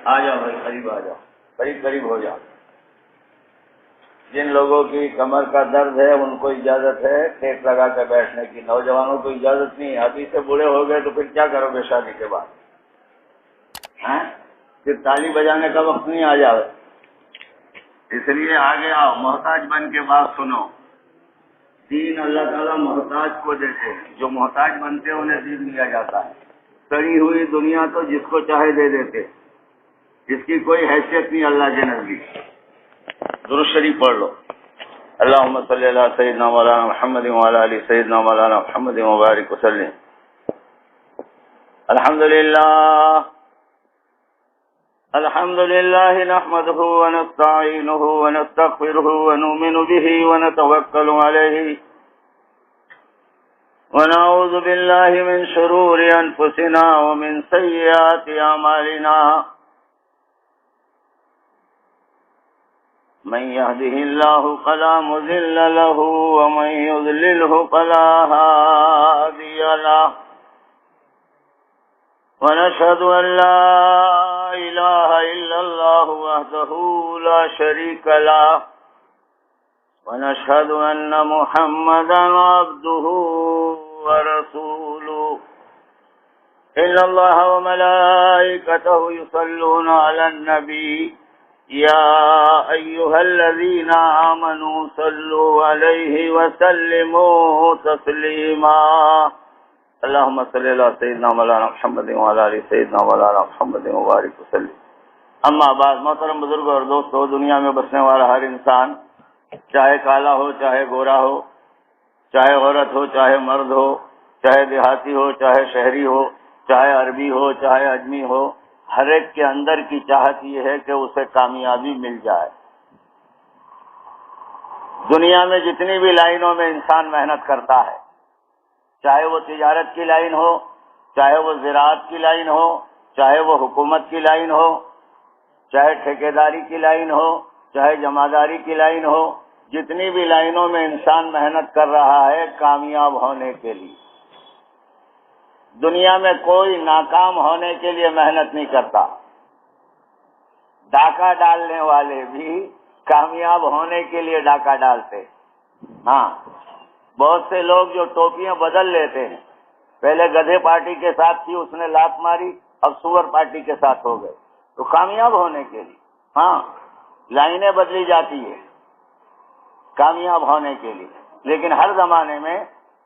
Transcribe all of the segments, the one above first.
آ جاؤ بھائی، قریب آ جاؤ، قریب قریب ہو جاؤ۔ جن لوگوں کی کمر کا درد ہے ان کو اجازت ہے ٹیک لگا کے بیٹھنے کی، نوجوانوں کو اجازت نہیں ہے۔ ابھی سے بوڑھے ہو گئے تو پھر کیا کرو گے شادی کے بعد؟ پھر تالی بجانے کا وقت نہیں آ جائے، اس لیے آگے آؤ، محتاج بن کے بات سنو۔ دین اللہ تعالیٰ محتاج کو دیتے ہیں، جو محتاج بنتے ہیں انہیں دین دیا جاتا ہے۔ سڑی ہوئی دنیا تو جس کو چاہے دے دیتے، جس کی کوئی حیثیت نہیں اللہ کے نزدیک۔ درود شریف پڑھ لو۔ اللہم صلی علی سیدنا مولانا محمد وعلی آل سیدنا مولانا محمد مبارک وسلم۔ الحمد للہ نحمده ونستعینه ونستغفره ونؤمن به ونتوکل علیہ ونعوذ باللہ من شرور انفسنا ومن سیئات اعمالنا، من يهده الله فلا مضل له ومن يضلله فلا هادي له، ونشهد أن لا إله إلا الله وحده لا شريك له، ونشهد أن محمدا عبده ورسوله، إن الله وملائكته يصلون على النبي يا أيها الذين آمنوا صلوا عليه وسلموا تسليما، اللهم صل على سيدنا مولانا محمد وعلى آل سيدنا مولانا محمد مبارک وسلم۔ اما بعد، محترم بزرگوں اور دوستو، دنیا میں بسنے والا ہر انسان، چاہے کالا ہو، چاہے گورا ہو، چاہے عورت ہو، چاہے مرد ہو، چاہے دیہاتی ہو، چاہے شہری ہو، چاہے عربی ہو، چاہے اجمی ہو، ہر ایک کے اندر کی چاہت یہ ہے کہ اسے کامیابی مل جائے۔ دنیا میں جتنی بھی لائنوں میں انسان محنت کرتا ہے، چاہے وہ تجارت کی لائن ہو، چاہے وہ زراعت کی لائن ہو، چاہے وہ حکومت کی لائن ہو، چاہے ٹھیکیداری کی لائن ہو، چاہے جمعداری کی لائن ہو، جتنی بھی لائنوں میں انسان محنت کر رہا ہے کامیاب ہونے کے لیے۔ دنیا میں کوئی ناکام ہونے کے لیے محنت نہیں کرتا۔ ڈاکہ ڈالنے والے بھی کامیاب ہونے کے لیے ڈاکہ ڈالتے۔ ہاں، بہت سے لوگ جو ٹوپیاں بدل لیتے ہیں، پہلے گدھے پارٹی کے ساتھ تھی، اس نے لات ماری، اب سور پارٹی کے ساتھ ہو گئے، تو کامیاب ہونے کے لیے ہاں لائنیں بدلی جاتی ہے کامیاب ہونے کے لیے۔ لیکن ہر زمانے میں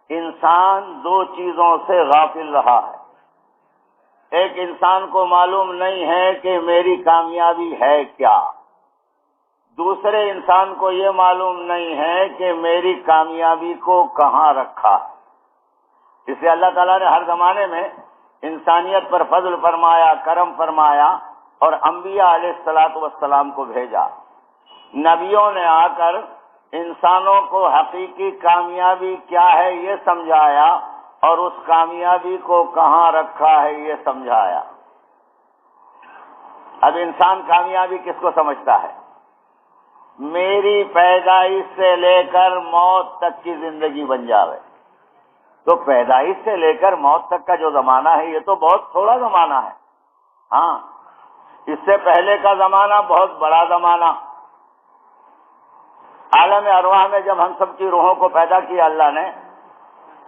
انسان دو چیزوں سے غافل رہا ہے۔ ایک، انسان کو معلوم نہیں ہے کہ میری کامیابی ہے کیا۔ دوسرے، انسان کو یہ معلوم نہیں ہے کہ میری کامیابی کو کہاں رکھا۔ اس لیے اللہ تعالیٰ نے ہر زمانے میں انسانیت پر فضل فرمایا، کرم فرمایا، اور انبیاء علیہ الصلوۃ والسلام کو بھیجا۔ نبیوں نے آ کر انسانوں کو حقیقی کامیابی کیا ہے یہ سمجھایا، اور اس کامیابی کو کہاں رکھا ہے یہ سمجھایا۔ اب انسان کامیابی کس کو سمجھتا ہے؟ میری پیدائش سے لے کر موت تک کی زندگی بن جاوے۔ تو پیدائش سے لے کر موت تک کا جو زمانہ ہے یہ تو بہت تھوڑا زمانہ ہے۔ ہاں، اس سے پہلے کا زمانہ بہت بڑا زمانہ۔ عالم ارواح میں جب ہم سب کی روحوں کو پیدا کیا اللہ نے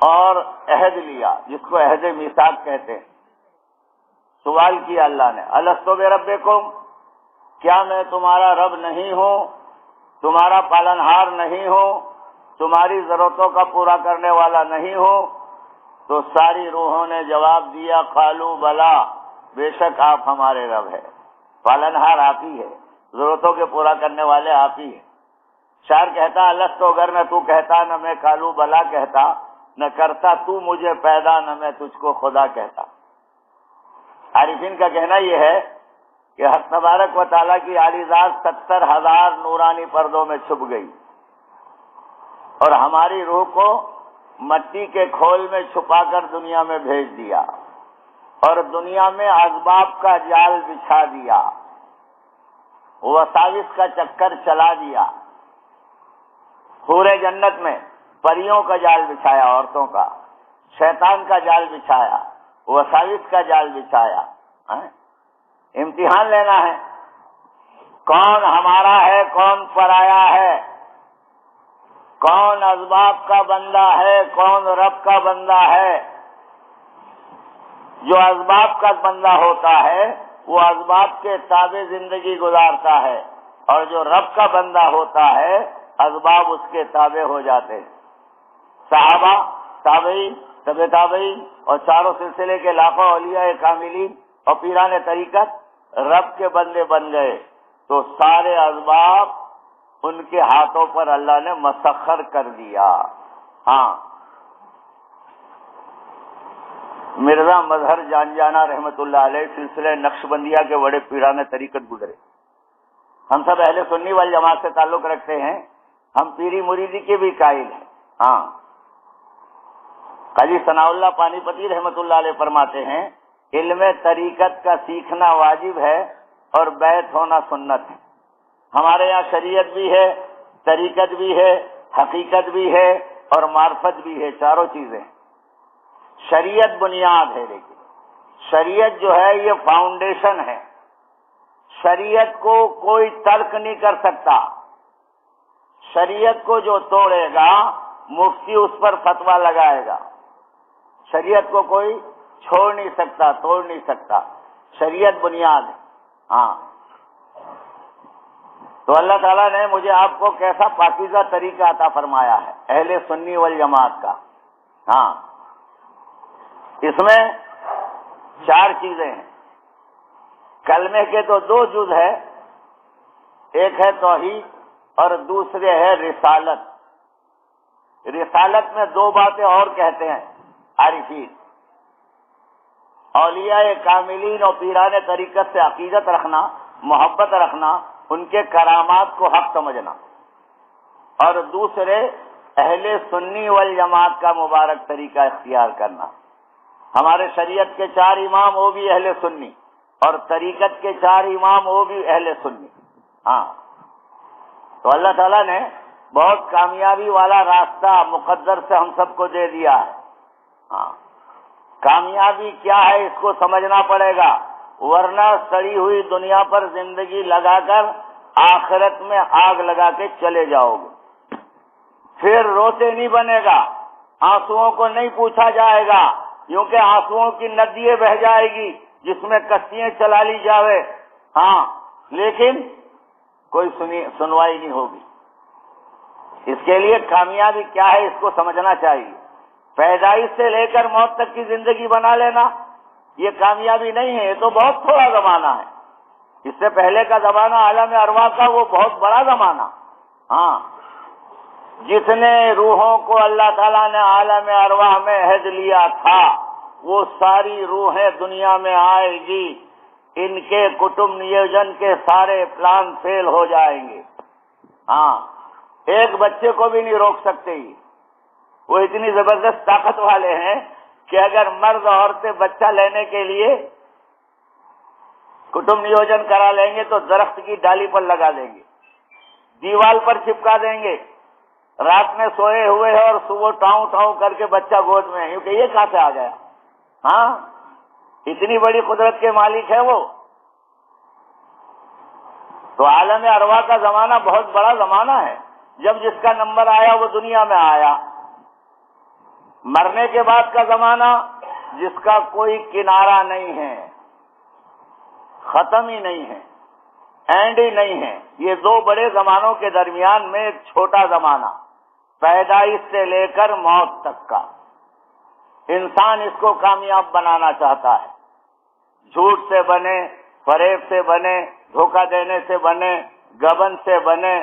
اور عہد لیا، جس کو عہد میثاق کہتے ہیں، سوال کیا اللہ نے، الستو بربکم، کیا میں تمہارا رب نہیں ہوں، تمہارا پالنہار نہیں ہوں، تمہاری ضرورتوں کا پورا کرنے والا نہیں ہوں؟ تو ساری روحوں نے جواب دیا، قالوا بلا، بے شک آپ ہمارے رب ہے، پالنہار آپ ہی ہے، ضرورتوں کے پورا کرنے والے آپ ہی ہیں۔ شاعر کہتا، الستو، اگر نہ تو کہتا، نہ میں قالوا بلا کہتا، نہ کرتا تو مجھے پیدا، نہ میں تجھ کو خدا کہتا۔ عارفین کا کہنا یہ ہے کہ حق تبارک و تعالیٰ کی عالی ذات 70,000 نورانی پردوں میں چھپ گئی، اور ہماری روح کو مٹی کے کھول میں چھپا کر دنیا میں بھیج دیا، اور دنیا میں اسباب کا جال بچھا دیا، وساوس کا چکر چلا دیا۔ پورے جنت میں پریوں کا جال بچھایا، عورتوں کا، شیطان کا جال بچھایا، وساوس کا جال بچھایا، امتحان لینا ہے، کون ہمارا ہے کون پرایا ہے، کون اسباب کا بندہ ہے کون رب کا بندہ ہے۔ جو اسباب کا بندہ ہوتا ہے وہ اسباب کے تابع زندگی گزارتا ہے، اور جو رب کا بندہ ہوتا ہے اسباب اس کے تابع ہو جاتے ہیں۔ صحابہ، تابعین، تبع تابعین اور چاروں سلسلے کے لاکھوں اولیاء کاملین اور پیران طریقت رب کے بندے بن گئے، تو سارے اسباب ان کے ہاتھوں پر اللہ نے مسخر کر دیا۔ ہاں، مرزا مظہر جان جانا رحمت اللہ علیہ سلسلہ نقشبندیہ کے بڑے پیران طریقت گزرے۔ ہم سب اہل سنی والجماعت سے تعلق رکھتے ہیں، ہم پیری مریدی کے بھی قائل ہیں۔ ہاں، قاضی ثناء اللہ پانی پتی رحمت اللہ علیہ فرماتے ہیں علم طریقت کا سیکھنا واجب ہے اور بیعت ہونا سنت ہے۔ ہمارے یہاں شریعت بھی ہے، طریقت بھی ہے، حقیقت بھی ہے اور معرفت بھی ہے، چاروں چیزیں۔ شریعت بنیاد ہے، لیکن شریعت جو ہے یہ فاؤنڈیشن ہے، شریعت کو کوئی ترک نہیں کر سکتا۔ شریعت کو جو توڑے گا مفتی اس پر فتویٰ لگائے گا، شریعت کو کوئی چھوڑ نہیں سکتا، توڑ نہیں سکتا، شریعت بنیاد ہے۔ ہاں، تو اللہ تعالیٰ نے مجھے آپ کو کیسا پاکیزہ طریقہ عطا فرمایا ہے اہل سنی والجماعت کا۔ ہاں، اس میں چار چیزیں ہیں۔ کلمے کے تو دو جز ہے، ایک ہے توحید اور دوسرے ہے رسالت۔ رسالت میں دو باتیں اور کہتے ہیں عارفین، اولیاء کاملین اور پیران طریقت سے عقیدت رکھنا، محبت رکھنا، ان کے کرامات کو حق سمجھنا، اور دوسرے اہل سنی والجماعت کا مبارک طریقہ اختیار کرنا۔ ہمارے شریعت کے چار امام وہ بھی اہل سنی، اور طریقت کے چار امام وہ بھی اہل سنی۔ ہاں، تو اللہ تعالیٰ نے بہت کامیابی والا راستہ مقدر سے ہم سب کو دے دیا ہے۔ ہاں، کامیابی کیا ہے اس کو سمجھنا پڑے گا، ورنہ سڑی ہوئی دنیا پر زندگی لگا کر آخرت میں آگ لگا کے چلے جاؤ گے، پھر روتے نہیں بنے گا، آنسوؤں کو نہیں پوچھا جائے گا، کیونکہ آنسوؤں کی ندییں بہ جائے گی جس میں کشتیاں چلا لی جاوے۔ ہاں، لیکن کوئی سنوائی نہیں ہوگی۔ اس کے لیے کامیابی کیا ہے اس کو سمجھنا چاہیے۔ پیدائش سے لے کر موت تک کی زندگی بنا لینا یہ کامیابی نہیں ہے، یہ تو بہت تھوڑا زمانہ ہے۔ اس سے پہلے کا زمانہ عالم ارواح کا وہ بہت بڑا زمانہ۔ ہاں، جتنے روحوں کو اللہ تعالیٰ نے عالم ارواح میں عہد لیا تھا وہ ساری روحیں دنیا میں آئے گی، ان کے کٹمب نیوجن کے سارے پلان فیل ہو جائیں گے۔ ہاں، ایک بچے کو بھی نہیں روک سکتے ہی، وہ اتنی زبردست طاقت والے ہیں کہ اگر مرد عورتیں بچہ لینے کے لیے کٹمب نیوجن کرا لیں گے تو درخت کی ڈالی پر لگا دیں گے، دیوال پر چپکا دیں گے، رات میں سوئے ہوئے ہیں اور صبح ٹاؤں ٹاؤں کر کے بچہ گود میں ہے، کیونکہ یہ کہاں سے آ گیا۔ ہاں، اتنی بڑی قدرت کے مالک ہے وہ۔ تو عالم ارواح کا زمانہ بہت بڑا زمانہ ہے، جب جس کا نمبر آیا وہ دنیا میں آیا۔ مرنے کے بعد کا زمانہ جس کا کوئی کنارہ نہیں ہے، ختم ہی نہیں ہے، اینڈ ہی نہیں ہے، یہ دو بڑے زمانوں کے درمیان میں ایک چھوٹا زمانہ، پیدائش سے لے کر موت تک کا۔ انسان اس کو کامیاب بنانا چاہتا ہے، جھوٹ سے بنے، فریب سے بنے، دھوکہ دینے سے بنے، گبن سے بنے،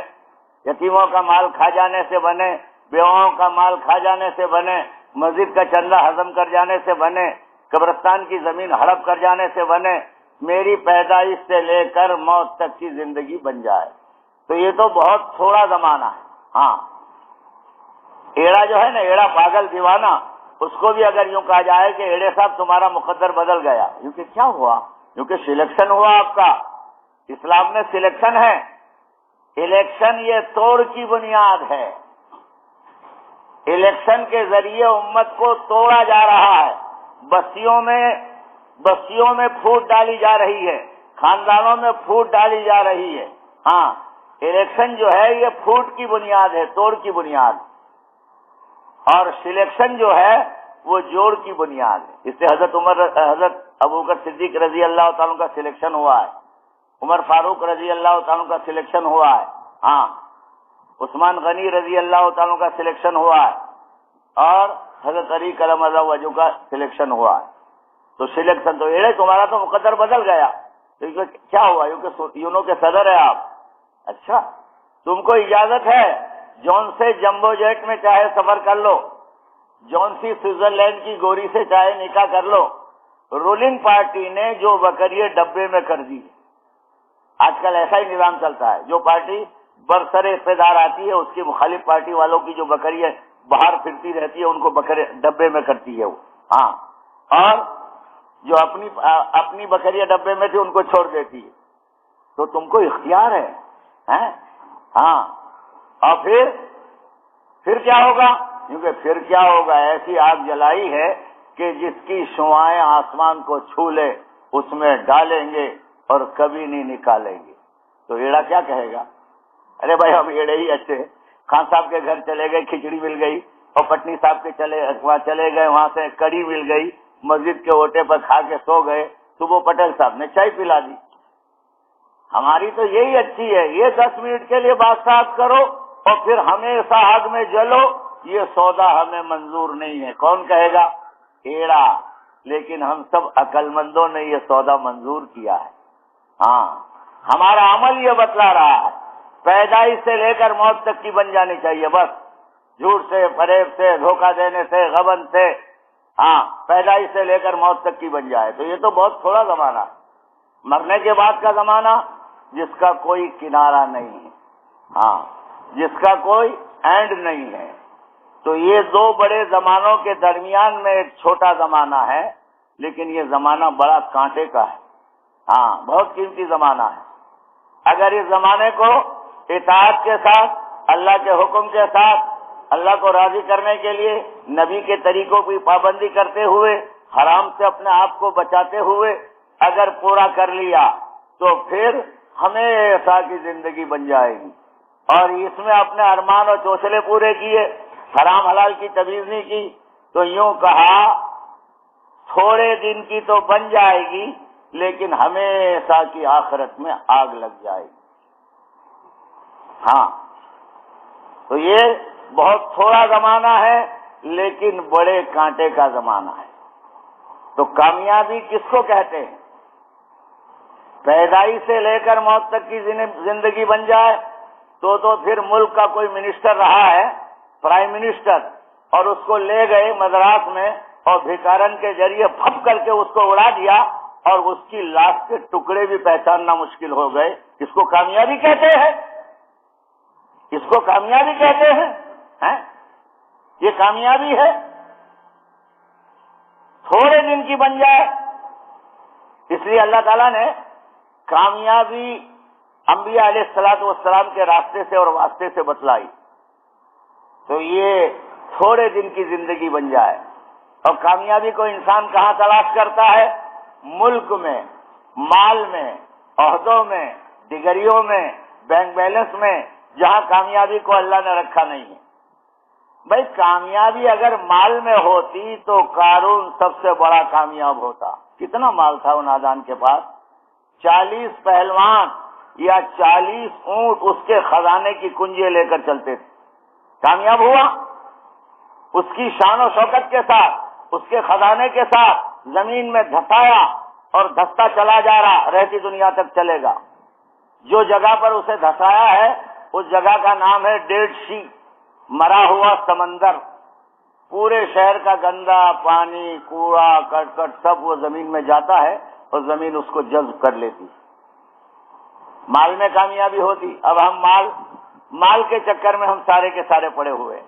یتیموں کا مال کھا جانے سے بنے، بیواؤں کا مال کھا جانے سے بنے، مسجد کا چندہ ہضم کر جانے سے بنے، قبرستان کی زمین ہڑپ کر جانے سے بنے، میری پیدائش سے لے کر موت تک کی زندگی بن جائے، تو یہ تو بہت تھوڑا زمانہ ہے۔ ہاں، ایڑا جو ہے نا، ایڑا پاگل دیوانہ، اس کو بھی اگر یوں کہا جائے کہ ایڑے صاحب تمہارا مقدر بدل گیا، کیونکہ کیا ہوا؟ کیونکہ سلیکشن ہوا آپ کا، اسلام میں سلیکشن ہے، الیکشن یہ توڑ کی بنیاد ہے، الیکشن کے ذریعے امت کو توڑا جا رہا ہے، بستیوں میں پھوٹ ڈالی جا رہی ہے، خاندانوں میں پھوٹ ڈالی جا رہی ہے. ہاں، الیکشن جو ہے یہ پھوٹ کی بنیاد ہے، توڑ کی بنیاد، اور سلیکشن جو ہے وہ جوڑ کی بنیاد ہے. اس سے حضرت ابوبکر صدیق رضی اللہ تعالیٰ کا سلیکشن ہوا ہے، عمر فاروق رضی اللہ تعالیٰ کا سلیکشن ہوا ہے، ہاں، عثمان غنی رضی اللہ تعالیٰ کا سلیکشن ہوا ہے، اور حضرت علی کرم اللہ وجہ کا سلیکشن ہوا ہے. تو سلیکشن تو یہ تمہارا تو مقدر بدل گیا. تو کیا ہوا؟ یونو کے صدر ہے آپ. اچھا، تم کو اجازت ہے جون سے جمبو جیٹ میں چاہے سفر کر لو، جون سی سوئٹزرلینڈ کی گوری سے چاہے نکاح کر لو. رولنگ پارٹی نے جو بکریے ڈبے میں کر دی. آج کل ایسا ہی نظام چلتا ہے، جو پارٹی برسر اقتدار آتی ہے اس کی مخالف پارٹی والوں کی جو بکریے باہر پھرتی رہتی ہے ان کو بکرے ڈبے میں کرتی ہے وہ. ہاں، اور جو اپنی بکریاں ڈبے میں تھی ان کو چھوڑ دیتی ہے. تو تم کو اختیار ہے. ہاں، اور پھر کیا ہوگا؟ کیونکہ پھر کیا ہوگا، ایسی آگ جلائی ہے کہ جس کی شعاعیں آسمان کو چھو لے اس میں ڈالیں گے اور کبھی نہیں نکالیں گے. تو ایڑا کیا کہے گا؟ ارے بھائی ہم ایڑے ہی اچھے. خان صاحب کے گھر چلے گئے، کھچڑی مل گئی، اور پٹنی صاحب کے وہاں چلے گئے، وہاں سے کڑی مل گئی، مسجد کے اوٹے پر کھا کے سو گئے. صبح پٹیل صاحب نے چائے پلا دی. ہماری تو یہی اچھی ہے، یہ 10 منٹ کے لیے بات کرو اور پھر ہمیشہ آگ میں جلو. یہ سودا ہمیں منظور نہیں ہے. کون کہے گا؟ ایڑا. لیکن ہم سب عقل مندوں نے یہ سودا منظور کیا ہے. ہاں، ہمارا عمل یہ بتلا رہا ہے پیدائش سے لے کر موت تک کی بن جانی چاہیے. بس جھوٹ سے، فریب سے، دھوکہ دینے سے، غبن سے، ہاں، پیدائش سے لے کر موت تک کی بن جائے. تو یہ تو بہت تھوڑا زمانہ ہے. مرنے کے بعد کا زمانہ جس کا کوئی کنارہ نہیں ہے، ہاں، جس کا کوئی اینڈ نہیں ہے. تو یہ دو بڑے زمانوں کے درمیان میں ایک چھوٹا زمانہ ہے، لیکن یہ زمانہ بڑا کانٹے کا ہے. ہاں، بہت قیمتی زمانہ ہے. اگر اس زمانے کو اطاعت کے ساتھ، اللہ کے حکم کے ساتھ، اللہ کو راضی کرنے کے لیے نبی کے طریقوں کی پابندی کرتے ہوئے، حرام سے اپنے آپ کو بچاتے ہوئے اگر پورا کر لیا تو پھر ہمیشہ کی زندگی بن جائے گی. اور اس میں اپنے ارمان اور چوچلے پورے کیے، حرام حلال کی تمیز نہیں کی، تو یوں کہا تھوڑے دن کی تو بن جائے گی لیکن ہمیشہ کی آخرت میں آگ لگ جائے گی. ہاں، تو یہ بہت تھوڑا زمانہ ہے لیکن بڑے کانٹے کا زمانہ ہے. تو کامیابی کس کو کہتے ہیں؟ پیدائش سے لے کر موت تک کی زندگی بن جائے تو پھر ملک کا کوئی منسٹر رہا ہے، پرائم منسٹر، اور اس کو لے گئے مدراس میں اور بھیکارن کے ذریعے پھپ کر کے اس کو اڑا دیا اور اس کی لاش کے ٹکڑے بھی پہچاننا مشکل ہو گئے. اس کو کامیابی کہتے ہیں؟ اس کو کامیابی کہتے ہیں؟ یہ کامیابی ہے؟ تھوڑے دن کی بن جائے. اس لیے اللہ تعالیٰ نے کامیابی انبیاء علیہ الصلوۃ والسلام کے راستے سے اور واسطے سے بتلائی. تو یہ تھوڑے دن کی زندگی بن جائے. اور کامیابی کو انسان کہاں تلاش کرتا ہے؟ ملک میں، مال میں، عہدوں میں، ڈگریوں میں، بینک بیلنس میں، جہاں کامیابی کو اللہ نے رکھا نہیں ہے. بھائی کامیابی اگر مال میں ہوتی تو قارون سب سے بڑا کامیاب ہوتا. کتنا مال تھا وہ نادان کے پاس؟ 40 پہلوان یا 40 اونٹ اس کے خزانے کی کنجیاں لے کر چلتے تھے. کامیاب ہوا؟ اس کی شان و شوکت کے ساتھ، اس کے خزانے کے ساتھ زمین میں دھسایا اور دھستا چلا جا رہا، رہتی دنیا تک چلے گا. جو جگہ پر اسے دھسایا ہے اس جگہ کا نام ہے ڈیڈ سی، مرا ہوا سمندر. پورے شہر کا گندا پانی، کوڑا کرکٹ سب وہ زمین میں جاتا ہے اور زمین اس کو جذب کر لیتی. مال میں کامیابی ہوتی. اب ہم مال کے چکر میں ہم سارے کے سارے پڑے ہوئے.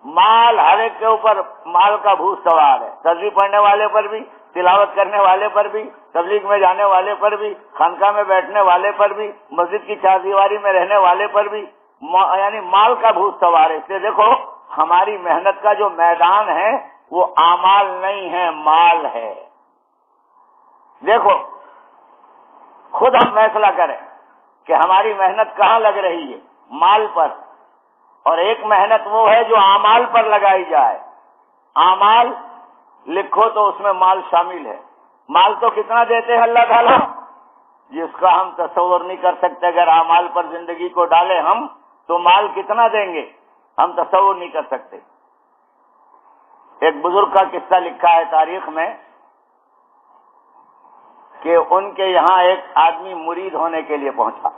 مال ہر ایک کے اوپر مال کا بھوت سوار ہے. تصویر پڑھنے والے پر بھی، تلاوت کرنے والے پر بھی، تبلیغ میں جانے والے پر بھی، خانقاہ میں بیٹھنے والے پر بھی، مسجد کی چاردیواری میں رہنے والے پر بھی، یعنی مال کا بھوت سوار ہے. اس لیے دیکھو ہماری محنت کا جو میدان ہے وہ اعمال نہیں ہے، مال ہے. دیکھو خود ہم فیصلہ کریں کہ ہماری محنت کہاں لگ رہی ہے، مال پر، اور ایک محنت وہ ہے جو اعمال پر لگائی جائے۔ اعمال لکھو تو اس میں مال شامل ہے۔ مال تو کتنا دیتے ہیں اللہ تعالیٰ، جس کا ہم تصور نہیں کر سکتے۔ اگر اعمال پر زندگی کو ڈالیں ہم تو مال کتنا دیں گے، ہم تصور نہیں کر سکتے۔ ایک بزرگ کا قصہ لکھا ہے تاریخ میں کہ ان کے یہاں ایک آدمی مرید ہونے کے لیے پہنچا،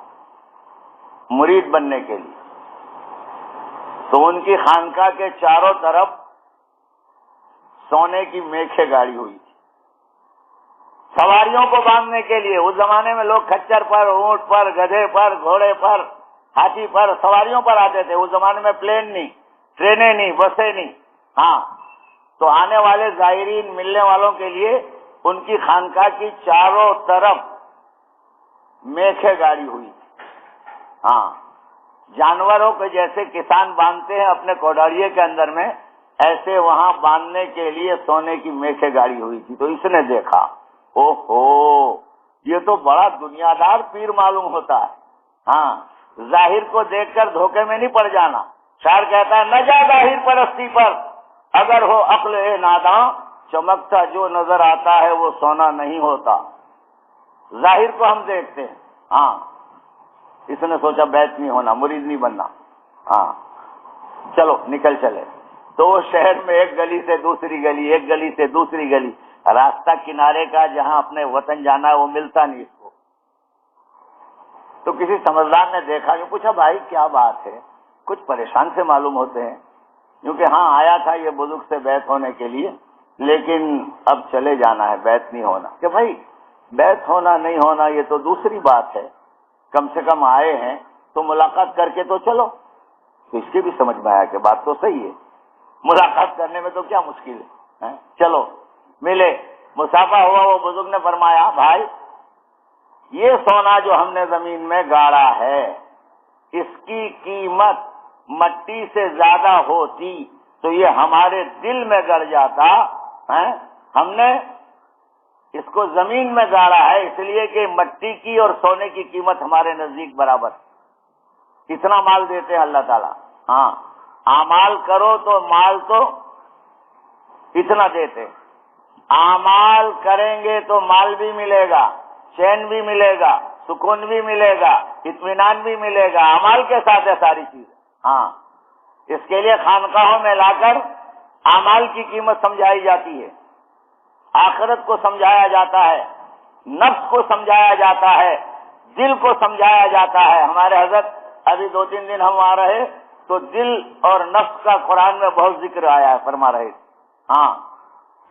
مرید بننے کے لیے، تو ان کی خانقاہ کے چاروں طرف سونے کی میخیں گاڑی ہوئی تھی سواریوں کو باندھنے کے لیے۔ اس زمانے میں لوگ کھچر پر، اونٹ پر، گدھے پر، گھوڑے پر، ہاتھی پر، سواریوں پر آتے تھے۔ اس زمانے میں پلین نہیں، ٹرینیں نہیں، بسیں نہیں۔ ہاں، تو آنے والے زائرین، ملنے والوں کے لیے ان کی خانقاہ کی چاروں طرف میخیں گاڑی ہوئی تھی۔ ہاں، جانوروں کو جیسے کسان باندھتے ہیں اپنے کوڈاریے کے اندر میں، ایسے وہاں باندھنے کے لیے سونے کی میخیں گاڑی ہوئی تھی۔ تو اس نے دیکھا، اوہو، یہ تو بڑا دنیا دار پیر معلوم ہوتا ہے۔ ہاں، ظاہر کو دیکھ کر دھوکے میں نہیں پڑ جانا۔ شاعر کہتا ہے، نہ جا ظاہر پرستی پر، اگر ہو عقل اے ناداں، چمکتا جو نظر آتا ہے وہ سونا نہیں ہوتا۔ ظاہر کو ہم دیکھتے ہیں۔ ہاں، اس نے سوچا بیعت نہیں ہونا، مرید نہیں بننا۔ ہاں، چلو نکل چلے۔ تو وہ شہر میں ایک گلی سے دوسری گلی، ایک گلی سے دوسری گلی، راستہ کنارے کا جہاں اپنے وطن جانا ہے وہ ملتا نہیں اس کو۔ تو کسی سمجھدار نے دیکھا، یہ پوچھا، بھائی کیا بات ہے، کچھ پریشان سے معلوم ہوتے ہیں، کیونکہ ہاں آیا تھا یہ بزرگ سے بیعت ہونے کے لیے، لیکن اب چلے جانا ہے، بیعت نہیں ہونا۔ کہ بھائی بیعت ہونا نہیں ہونا یہ تو دوسری بات ہے، کم سے کم آئے ہیں تو ملاقات کر کے تو چلو۔ تو اس کے بھی سمجھ میں آیا کہ بات تو صحیح ہے، ملاقات کرنے میں تو کیا مشکل ہے، چلو ملے، مصافحہ ہوا۔ وہ بزرگ نے فرمایا، بھائی یہ سونا جو ہم نے زمین میں گاڑا ہے، اس کی قیمت مٹی سے زیادہ ہوتی تو یہ ہمارے دل میں گڑ جاتا۔ ہم نے اس کو زمین میں گاڑا ہے اس لیے کہ مٹی کی اور سونے کی قیمت ہمارے نزدیک برابر۔ اتنا مال دیتے ہیں اللہ تعالیٰ۔ ہاں، اعمال کرو تو مال تو اتنا دیتے۔ اعمال کریں گے تو مال بھی ملے گا، چین بھی ملے گا، سکون بھی ملے گا، اطمینان بھی ملے گا، اعمال کے ساتھ ہے ساری چیزیں۔ ہاں، اس کے لیے خانقاہوں میں لا کر اعمال کی قیمت سمجھائی جاتی ہے، آخرت کو سمجھایا جاتا ہے، نفس کو سمجھایا جاتا ہے، دل کو سمجھایا جاتا ہے۔ ہمارے حضرت ابھی 2-3 دن ہم آ رہے تو دل اور نفس کا قرآن میں بہت ذکر آیا ہے، فرما رہے۔ ہاں،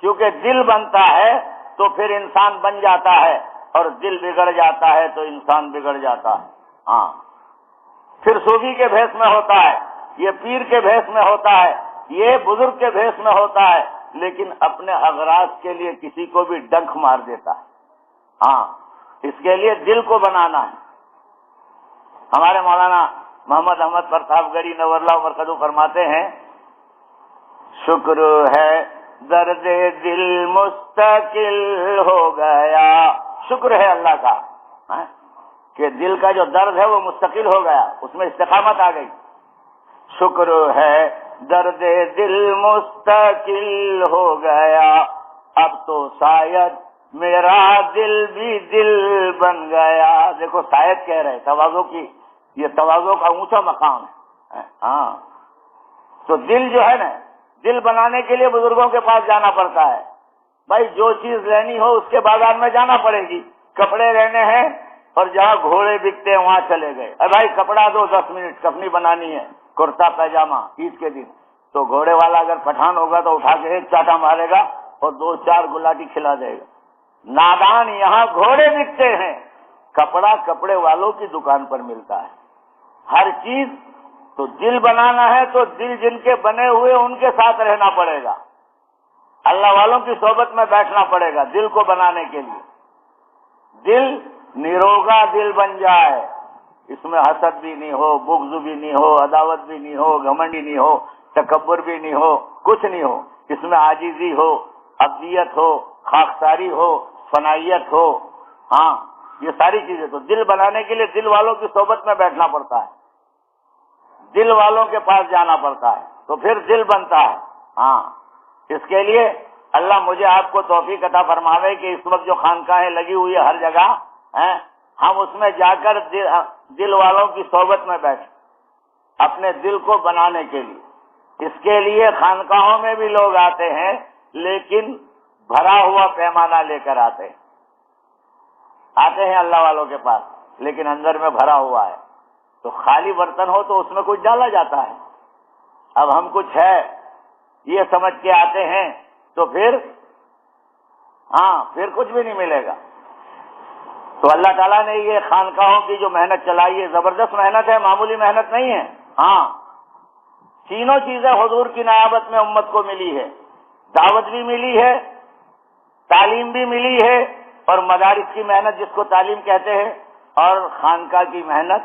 کیونکہ دل بنتا ہے تو پھر انسان بن جاتا ہے، اور دل بگڑ جاتا ہے تو انسان بگڑ جاتا ہے۔ ہاں، پھر صوفی کے بھیس میں ہوتا ہے، یہ پیر کے بھیس میں ہوتا ہے، یہ بزرگ کے بھیس میں ہوتا ہے، لیکن اپنے اغراض کے لیے کسی کو بھی ڈنک مار دیتا ہے۔ ہاں، اس کے لیے دل کو بنانا ہے۔ ہمارے مولانا محمد احمد پرتاپ گڑھی نور اللہ مرکزو فرماتے ہیں، شکر ہے درد دل مستقل ہو گیا۔ شکر ہے اللہ کا کہ دل کا جو درد ہے وہ مستقل ہو گیا، اس میں استقامت آ گئی۔ شکر ہے درد دل مستقل ہو گیا، اب تو شاید میرا دل بھی دل بن گیا۔ دیکھو شاید کہہ رہے، تواضع کی، یہ تواضع کا اونچا مقام ہے۔ ہاں، تو دل جو ہے نا، دل بنانے کے لیے بزرگوں کے پاس جانا پڑتا ہے۔ بھائی جو چیز لینی ہو اس کے بازار میں جانا پڑے گی۔ کپڑے لینے ہیں اور جہاں گھوڑے بکتے ہیں وہاں چلے گئے، ارے بھائی کپڑا دو 10 منٹ، کفنی بنانی ہے، کرتا پیجامہ عید کے دن، تو گھوڑے والا اگر پٹھان ہوگا تو اٹھا کے ایک چاٹا مارے گا اور 2-4 گلاٹی کھلا دے گا۔ نادان یہاں گھوڑے بکتے ہیں، کپڑا کپڑے والوں کی دکان پر ملتا ہے، ہر چیز۔ تو دل بنانا ہے تو دل جن کے بنے ہوئے ان کے ساتھ رہنا پڑے گا، اللہ والوں کی صحبت میں بیٹھنا پڑے گا دل کو بنانے کے لیے۔ دل نروگا دل بن جائے، اس میں حسد بھی نہیں ہو، بغض بھی نہیں ہو، عداوت بھی نہیں ہو، گھمنڈ بھی نہیں ہو، تکبر بھی نہیں ہو، کچھ نہیں ہو، اس میں عاجزی ہو، عبدیت ہو، خاکساری ہو، فنائیت ہو۔ ہاں، یہ ساری چیزیں تو دل بنانے کے لیے دل والوں کی صحبت میں بیٹھنا پڑتا ہے، دل والوں کے پاس جانا پڑتا ہے، تو پھر دل بنتا ہے۔ ہاں، اس کے لیے اللہ مجھے آپ کو توفیق عطا فرماوے کہ اس وقت جو خانقاہیں لگی ہوئی ہے ہر جگہ ہیں، ہم اس میں جا کر دل والوں کی صحبت میں بیٹھیں اپنے دل کو بنانے کے لیے۔ اس کے لیے خانقاہوں میں بھی لوگ آتے ہیں لیکن بھرا ہوا پیمانہ لے کر آتے ہیں اللہ والوں کے پاس، لیکن اندر میں بھرا ہوا ہے۔ تو خالی برتن ہو تو اس میں کچھ ڈالا جاتا ہے، اب ہم کچھ ہے یہ سمجھ کے آتے ہیں تو پھر کچھ بھی نہیں ملے گا۔ تو اللہ تعالیٰ نے یہ خانقاہوں کی جو محنت چلائی ہے، زبردست محنت ہے، معمولی محنت نہیں ہے۔ ہاں، تینوں چیزیں حضور کی نیابت میں امت کو ملی ہے، دعوت بھی ملی ہے، تعلیم بھی ملی ہے، اور مدارس کی محنت جس کو تعلیم کہتے ہیں، اور خانقاہ کی محنت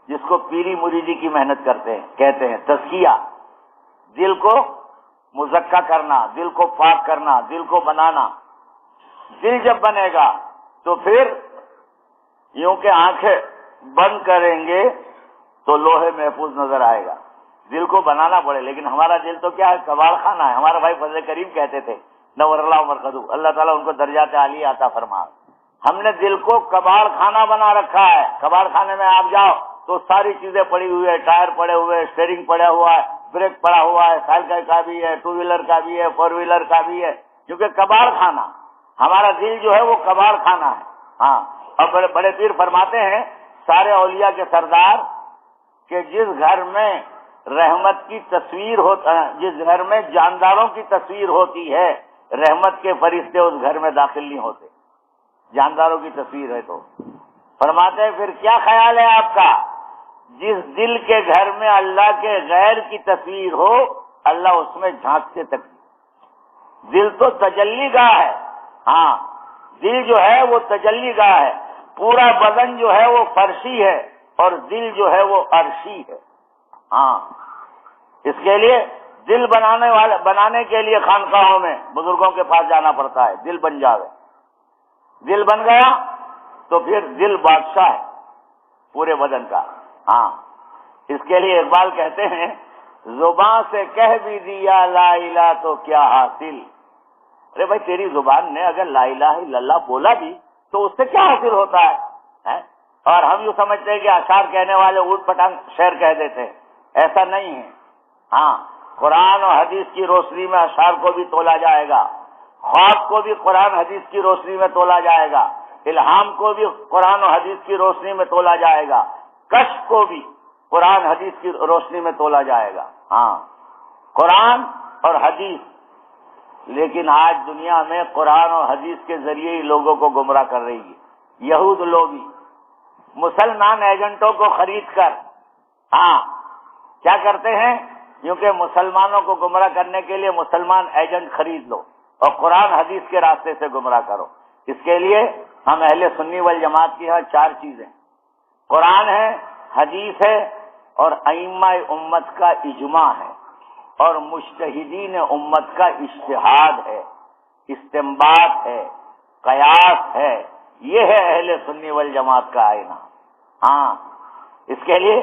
جس کو پیری مریدی کی محنت کہتے ہیں، تزکیہ، دل کو مزکہ کرنا، دل کو پاک کرنا، دل کو بنانا۔ دل جب بنے گا تو پھر یوں کہ آنکھیں بند کریں گے تو لوہے محفوظ نظر آئے گا۔ دل کو بنانا پڑے، لیکن ہمارا دل تو کیا ہے، کباڑ خانہ ہے۔ ہمارا بھائی فضل کریم کہتے تھے نور اللہ مرقدو، اللہ تعالیٰ ان کو درجات عالی عطا فرما، ہم نے دل کو کباڑ خانہ بنا رکھا ہے۔ کباڑ خانے میں آپ جاؤ تو ساری چیزیں پڑی ہوئی ہے، ٹائر پڑے ہوئے، اسٹیئرنگ پڑا ہوا ہے، بریک پڑا ہوا ہے، سائیکل کا بھی ہے، ٹو ویلر کا بھی ہے، فور ویلر کا بھی ہے، کیونکہ کباڑ خانہ ہمارا دل جو ہے وہ کباڑ خانہ ہے۔ ہاں، اور بڑے پیر فرماتے ہیں سارے اولیاء کے سردار کہ جس گھر میں رحمت کی تصویر ہوتا ہے، جس گھر میں جانداروں کی تصویر ہوتی ہے، رحمت کے فرشتے اس گھر میں داخل نہیں ہوتے۔ جانداروں کی تصویر ہے تو فرماتے ہیں پھر کیا خیال ہے آپ کا، جس دل کے گھر میں اللہ کے غیر کی تصویر ہو، اللہ اس میں جھانکتے تک نہیں۔ دل تو تجلی گاہ ہے۔ ہاں، دل جو ہے وہ تجلی گاہ ہے، پورا بدن جو ہے وہ فرشی ہے اور دل جو ہے وہ عرشی ہے۔ ہاں، اس کے لیے دل بنانے کے لیے خانقاہوں میں بزرگوں کے پاس جانا پڑتا ہے، دل بن جاوے۔ دل بن گیا تو پھر دل بادشاہ ہے پورے بدن کا۔ ہاں، اس کے لیے اقبال کہتے ہیں زبان سے کہہ بھی دیا لا الہ تو کیا حاصل۔ ارے بھائی، تیری زبان نے اگر لا الہ الا اللہ بولا بھی تو اس سے کیا حاصل ہوتا ہے؟ اور ہم یوں سمجھتے ہیں کہ اشعار کہنے والے اوٹ پٹانگ شعر کہہ دیتے ہیں، ایسا نہیں ہے۔ ہاں، قرآن اور حدیث کی روشنی میں اشعار کو بھی تولا جائے گا، خواب کو بھی قرآن حدیث کی روشنی میں تولا جائے گا، الہام کو بھی قرآن اور حدیث کی روشنی میں تولا جائے گا، کشف کو بھی قرآن حدیث کی روشنی میں تولا جائے گا۔ ہاں، قرآن اور حدیث۔ لیکن آج دنیا میں قرآن اور حدیث کے ذریعے ہی لوگوں کو گمراہ کر رہی ہے یہود لوگی، مسلمان ایجنٹوں کو خرید کر۔ ہاں، کیا کرتے ہیں، کیونکہ مسلمانوں کو گمراہ کرنے کے لیے مسلمان ایجنٹ خرید لو اور قرآن حدیث کے راستے سے گمراہ کرو۔ اس کے لیے ہم اہل سنی والجماعت کی ہاں 4 چیزیں، قرآن ہے، حدیث ہے، اور ائمہ امت کا اجماع ہے، اور مجتہدین امت کا اجتہاد ہے، استنباط ہے، قیاس ہے۔ یہ ہے اہل سنی والجماعت کا آئینہ۔ ہاں، اس کے لیے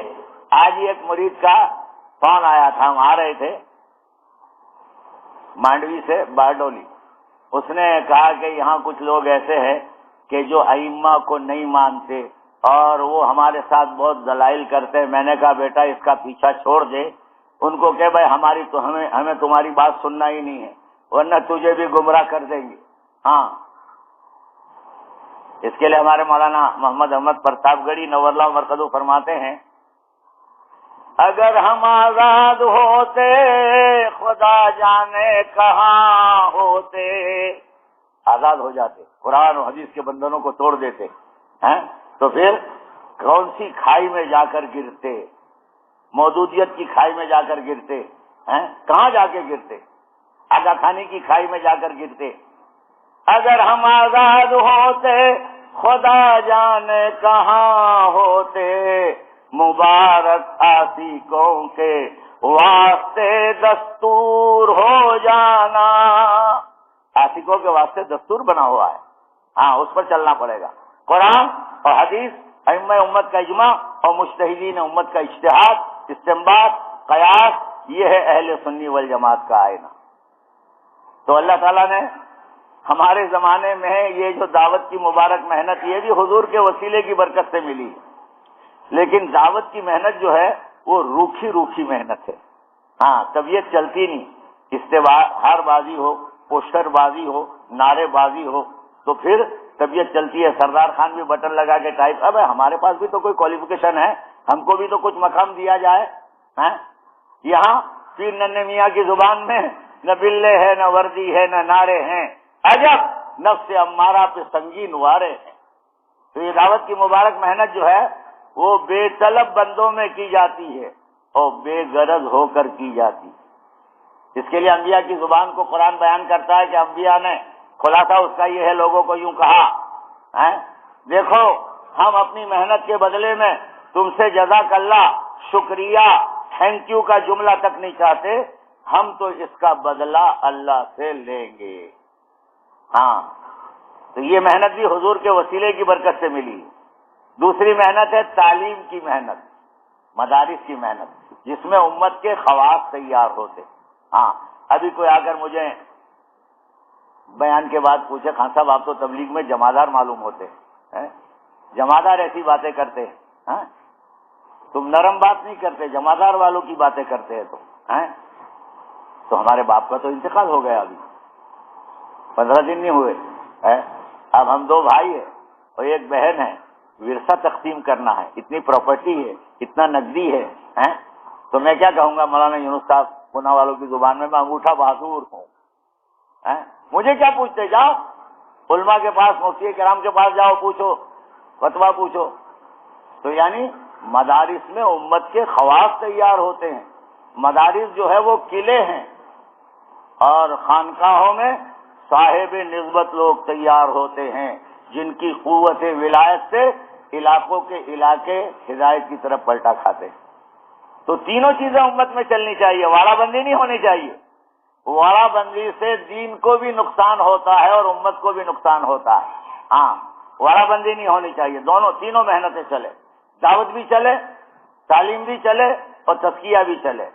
آج ہی ایک مرید کا فون آیا تھا، ہم آ رہے تھے مانڈوی سے بارڈولی۔ اس نے کہا کہ یہاں کچھ لوگ ایسے ہیں کہ جو ائمہ کو نہیں مانتے اور وہ ہمارے ساتھ بہت دلائل کرتے ہیں۔ میں نے کہا بیٹا اس کا پیچھا چھوڑ دے، ان کو کہ بھائی ہمیں تمہاری بات سننا ہی نہیں ہے، ورنہ تجھے بھی گمراہ کر دیں گے۔ ہاں، اس کے لیے ہمارے مولانا محمد احمد پرتاپ گڑھی نور اللہ مرقدو فرماتے ہیں اگر ہم آزاد ہوتے خدا جانے کہاں ہوتے، آزاد ہو جاتے، قرآن و حدیث کے بندھنوں کو توڑ دیتے ہیں، تو پھر کون سی کھائی میں جا کر گرتے، مودودیت کی کھائی میں جا کر گرتے ہیں، کہاں جا کے گرتے، آگا خانی کی کھائی میں جا کر گرتے۔ اگر ہم آزاد ہوتے خدا جانے کہاں ہوتے، مبارک عاشقوں کے واسطے دستور ہو جانا۔ عاشقوں کے واسطے دستور بنا ہوا ہے، ہاں، اس پر چلنا پڑے گا۔ قرآن اور حدیث، ائمہ امت کا اجماع اور مجتہدین امت کا اجتہاد، استنباط، قیاس، یہ ہے اہل سنی والجماعت کا آئینہ۔ تو اللہ تعالیٰ نے ہمارے زمانے میں یہ جو دعوت کی مبارک محنت، یہ بھی حضور کے وسیلے کی برکت سے ملی ہے، لیکن دعوت کی محنت جو ہے وہ روکھی روکھی محنت ہے۔ ہاں، طبیعت چلتی نہیں، استہار بازی ہو، پوسٹر بازی ہو، نعرے بازی ہو تو پھر طبیعت چلتی ہے۔ سردار خان بھی بٹن لگا کے ٹائپ، اب ہمارے پاس بھی تو کوئی کوالیفیکیشن ہے، ہم کو بھی تو کچھ مقام دیا جائے۔ یہاں پیر ننھے میاں کی زبان میں نہ بلے ہے، نہ وردی ہے، نہ نعرے ہیں، عجب نفس امارہ پہ سنگین وارے ہیں۔ تو یہ دعوت کی مبارک محنت جو ہے وہ بے طلب بندوں میں کی جاتی ہے اور بے غرض ہو کر کی جاتی ہے۔ اس کے لیے انبیاء کی زبان کو قرآن بیان کرتا ہے کہ انبیاء نے، خلاصہ اس کا یہ ہے، لوگوں کو یوں کہا، دیکھو ہم اپنی محنت کے بدلے میں تم سے جزاک اللہ، شکریہ، تھینک یو کا جملہ تک نہیں چاہتے، ہم تو اس کا بدلہ اللہ سے لیں گے۔ ہاں، تو یہ محنت بھی حضور کے وسیلے کی برکت سے ملی۔ دوسری محنت ہے تعلیم کی محنت، مدارس کی محنت، جس میں امت کے خواص تیار ہوتے۔ ہاں، ابھی کوئی آ کر مجھے بیان کے بعد پوچھے، خان صاحب آپ تو تبلیغ میں جمادار معلوم ہوتے ہیں، جمادار ایسی باتیں کرتے ہیں، تم نرم بات نہیں کرتے، جمادار والوں کی باتیں کرتے ہیں تو ہمارے باپ کا تو انتقال ہو گیا، ابھی 15 دن نہیں ہوئے، اب ہم 2 بھائی ہیں اور ایک بہن ہے، ورثہ تقسیم کرنا ہے، اتنی پراپرٹی ہے، اتنا نقدی ہے، تو میں کیا کہوں گا مولانا یونس صاحب پونا والوں کی زبان میں انگوٹھا بہادر ہوں۔ مجھے کیا پوچھتے، جاؤ علماء کے پاس، مفتی کرام کے پاس جاؤ، پوچھو، فتویٰ پوچھو۔ تو یعنی مدارس میں امت کے خواص تیار ہوتے ہیں۔ مدارس جو ہے وہ قلعے ہیں اور خانقاہوں میں صاحب نسبت لوگ تیار ہوتے ہیں، جن کی قوت ولایت سے علاقوں کے علاقے ہدایت کی طرف پلٹا کھاتے ہیں۔ تو تینوں چیزیں امت میں چلنی چاہیے، واڑہ بندی نہیں ہونی چاہیے۔ واڑہ بندی سے دین کو بھی نقصان ہوتا ہے اور امت کو بھی نقصان ہوتا ہے۔ ہاں، واڑہ بندی نہیں ہونی چاہیے، تینوں محنتیں چلے، دعوت بھی چلے، تعلیم بھی چلے اور تزکیہ بھی چلے۔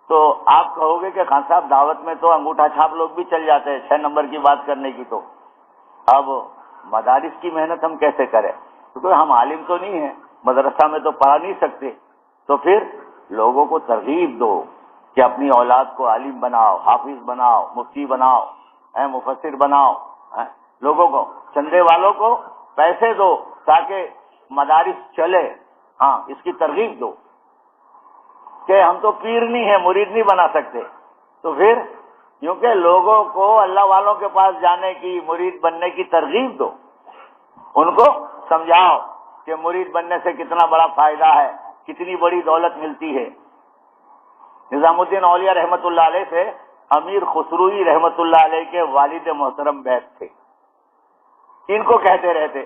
تو آپ کہو گے کہ خان صاحب دعوت میں تو انگوٹھا چھاپ لوگ بھی چل جاتے ہیں 6 نمبر کی بات کرنے کی، تو اب مدارس کی محنت ہم کیسے کریں؟ کیونکہ ہم عالم تو نہیں ہیں، مدرسہ میں تو پڑھا نہیں سکتے، تو پھر لوگوں کو ترغیب دو کہ اپنی اولاد کو عالم بناؤ، حافظ بناؤ، مفتی بناؤ، مفسر بناؤ، لوگوں کو، چندے والوں کو پیسے دو تاکہ مدارس چلے۔ ہاں، اس کی ترغیب دو کہ ہم تو پیر نہیں ہیں، مرید نہیں بنا سکتے، تو پھر کیونکہ لوگوں کو اللہ والوں کے پاس جانے کی، مرید بننے کی ترغیب دو، ان کو سمجھاؤ کہ مرید بننے سے کتنا بڑا فائدہ ہے، کتنی بڑی دولت ملتی ہے۔ نظام الدین اولیاء رحمت اللہ علیہ سے امیر خسروی رحمت اللہ علیہ کے والد محترم بیعت تھے، ان کو کہتے رہتے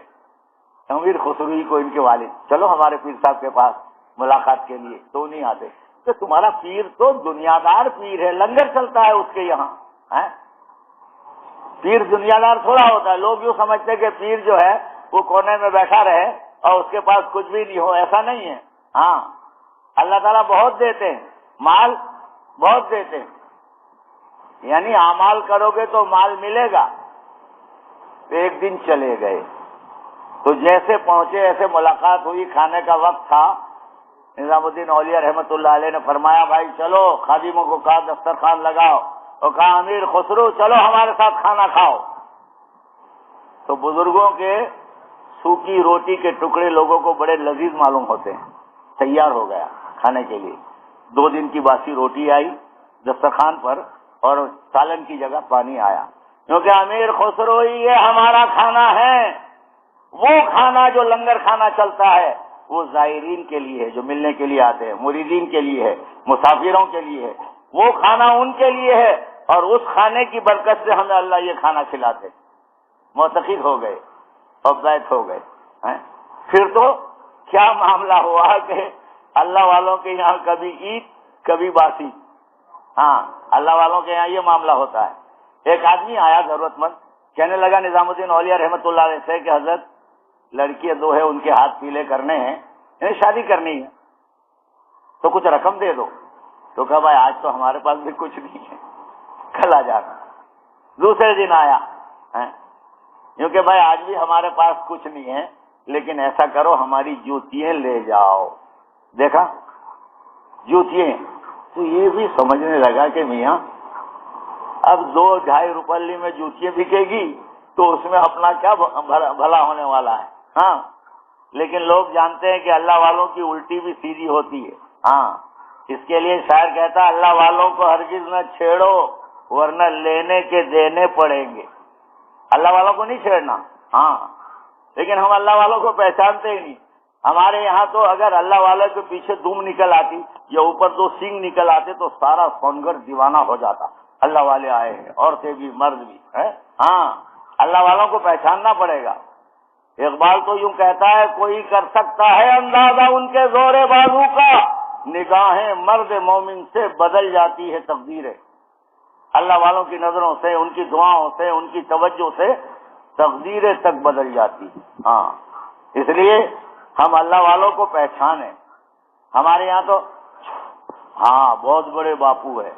امیر خسروی کو، ان کے والد، چلو ہمارے پیر صاحب کے پاس ملاقات کے لیے، تو نہیں آتے کہ تمہارا پیر تو دنیا دار پیر ہے، لنگر چلتا ہے اس کے یہاں، پیر دنیا دار تھوڑا ہوتا ہے۔ لوگ یوں سمجھتے کہ پیر جو ہے وہ کونے میں بیٹھا رہے اور اس کے پاس کچھ بھی نہیں ہو، ایسا نہیں ہے۔ ہاں، اللہ تعالیٰ بہت دیتے ہیں، مال بہت دیتے ہیں، یعنی اعمال کرو گے تو مال ملے گا۔ ایک دن چلے گئے تو جیسے پہنچے ایسے ملاقات ہوئی، کھانے کا وقت تھا، نظام الدین اولیاء رحمت اللہ علیہ نے فرمایا بھائی چلو، خادموں کو کہا دسترخوان لگاؤ، اور کہا امیر خسرو چلو ہمارے ساتھ کھانا کھاؤ۔ تو بزرگوں کے سوکھی روٹی کے ٹکڑے لوگوں کو بڑے لذیذ معلوم ہوتے ہیں، تیار ہو گیا کھانے کے لیے۔ 2 دن کی باسی روٹی آئی دسترخوان پر اور سالن کی جگہ پانی آیا، کیونکہ امیر خسرو یہ ہمارا کھانا ہے۔ وہ کھانا جو لنگر کھانا چلتا ہے وہ زائرین کے لیے ہے، جو ملنے کے لیے آتے ہیں، مریدین کے لیے ہے، مسافروں کے لیے ہے، وہ کھانا ان کے لیے ہے، اور اس کھانے کی برکت سے ہمیں اللہ یہ کھانا کھلاتے۔ معتقد ہو گئے اور بیعت ہو گئے۔ پھر تو کیا معاملہ ہوا کہ اللہ والوں کے یہاں کبھی عید کبھی باسی۔ ہاں، اللہ والوں کے یہاں یہ معاملہ ہوتا ہے۔ ایک آدمی آیا ضرورت مند، کہنے لگا نظام الدین اولیاء رحمت اللہ علیہ سے کہ حضرت لڑکیاں دو ہے ان کے ہاتھ پیلے کرنے ہیں، انہیں شادی کرنی ہے تو کچھ رقم دے دو. تو کہا بھائی آج تو ہمارے پاس بھی کچھ نہیں ہے، کل آ جانا. دوسرے دن آیا، کیونکہ بھائی آج بھی ہمارے پاس کچھ نہیں ہے، لیکن ایسا کرو ہماری جوتیاں لے جاؤ. دیکھا جوتیاں، تو یہ بھی سمجھنے لگا کہ میاں اب 2-2.5 روپے میں جوتیاں بکے گی تو اس میں اپنا کیا بھلا ہونے والا ہے. ہاں لیکن لوگ جانتے ہیں کہ اللہ والوں کی الٹی بھی سیدھی ہوتی ہے. ہاں اس کے لیے شاعر کہتا ہے اللہ والوں کو ہرگز نہ چھیڑو ورنہ لینے کے دینے پڑیں گے. اللہ والوں کو نہیں چھیڑنا. ہاں لیکن ہم اللہ والوں کو پہچانتے ہی نہیں. ہمارے یہاں تو اگر اللہ والے کے پیچھے دم نکل آتی یا اوپر 2 سینگ نکل آتے تو سارا سونگر دیوانہ ہو جاتا. اللہ والے آئے ہیں، عورتیں بھی مرد بھی. ہاں اللہ والوں کو پہچاننا پڑے گا. اقبال تو یوں کہتا ہے کوئی کر سکتا ہے اندازہ ان کے زور بازو کا، نگاہیں مرد مومن سے بدل جاتی ہے تقدیریں. اللہ والوں کی نظروں سے، ان کی دعاؤں سے، ان کی توجہ سے تقدیریں تک بدل جاتی. ہاں اس لیے ہم اللہ والوں کو پہچانے. ہمارے یہاں تو ہاں بہت بڑے باپو ہے،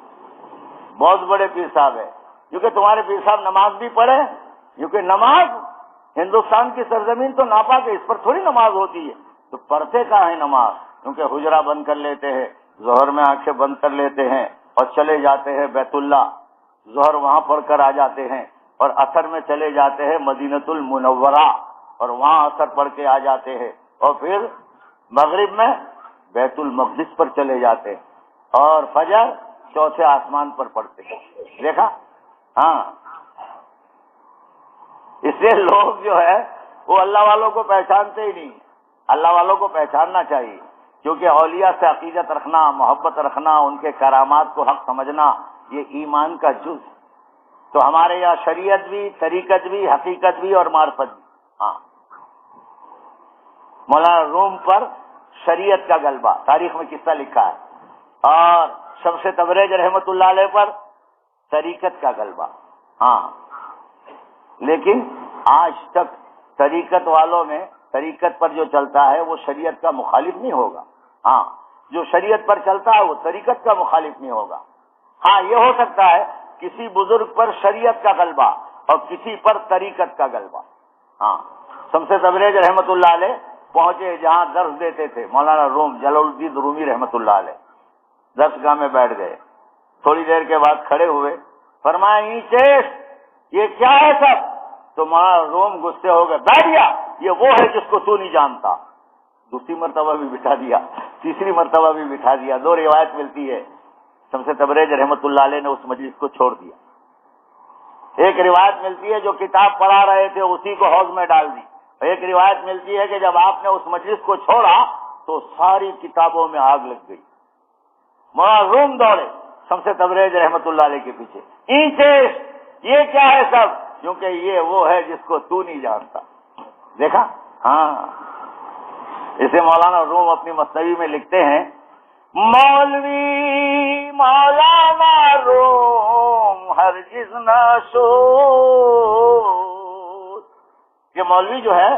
بہت بڑے پیر صاحب ہے، کیونکہ تمہارے پیر صاحب نماز بھی پڑھے، کیونکہ نماز ہندوستان کی سرزمین تو ناپاک ہے، اس پر تھوڑی نماز ہوتی ہے. تو پڑھتے کہاں ہے نماز؟ کیونکہ حجرہ بند کر لیتے ہیں، ظہر میں آنکھیں بند کر لیتے ہیں اور چلے جاتے ہیں بیت اللہ، ظہر وہاں پڑھ کر آ جاتے ہیں، اور عصر میں چلے جاتے ہیں مدینۃ المنورہ اور وہاں عصر پڑھ کے آ جاتے ہیں، اور پھر مغرب میں بیت المقدس پر چلے جاتے ہیں، اور فجر 4تھے آسمان پر پڑھتے ہیں. دیکھا؟ ہاں اس لیے لوگ جو ہے وہ اللہ والوں کو پہچانتے ہی نہیں. اللہ والوں کو پہچاننا چاہیے، کیونکہ اولیاء سے عقیدت رکھنا، محبت رکھنا، ان کے کرامات کو حق سمجھنا یہ ایمان کا جز. تو ہمارے یہاں شریعت بھی، طریقت بھی، حقیقت بھی اور معرفت بھی. ہاں مولانا روم پر شریعت کا غلبہ تاریخ میں قصہ لکھا ہے، اور شمس تبریز رحمت اللہ علیہ پر طریقت کا غلبہ. ہاں لیکن آج تک طریقت والوں میں طریقت پر جو چلتا ہے وہ شریعت کا مخالف نہیں ہوگا. ہاں جو شریعت پر چلتا ہے وہ طریقت کا مخالف نہیں ہوگا. ہاں یہ ہو سکتا ہے کسی بزرگ پر شریعت کا غلبہ اور کسی پر طریقت کا غلبہ. ہاں شمس تبریز رحمت اللہ علیہ پہنچے جہاں درس دیتے تھے مولانا روم جلال الدین رومی رحمت اللہ علیہ، درس گاہ میں بیٹھ گئے. تھوڑی دیر کے بعد کھڑے ہوئے، فرمایا یہ کیا ہے سب؟ تو مولانا روم غصے ہو گئے، بیٹھ گیا، یہ وہ ہے جس کو تو نہیں جانتا. دوسری مرتبہ بھی بٹھا دیا، تیسری مرتبہ بھی بٹھا دیا. 2 روایت ملتی ہے شمس تبریز رحمت اللہ علیہ نے اس مجلس کو چھوڑ دیا. ایک روایت ملتی ہے جو کتاب پڑھا رہے تھے اسی کو حوض میں ڈال دی. ایک روایت ملتی ہے کہ جب آپ نے اس مجلس کو چھوڑا تو ساری کتابوں میں آگ لگ گئی. مولانا روم دوڑے شمس تبریز رحمت اللہ علیہ کے پیچھے، یہ کیا ہے سب؟ کیونکہ یہ وہ ہے جس کو تو نہیں جانتا. دیکھا؟ ہاں اسے مولانا روم اپنی مثنوی میں لکھتے ہیں، مولوی مولانا روم ہرگز نہ شود. یہ مولوی جو ہے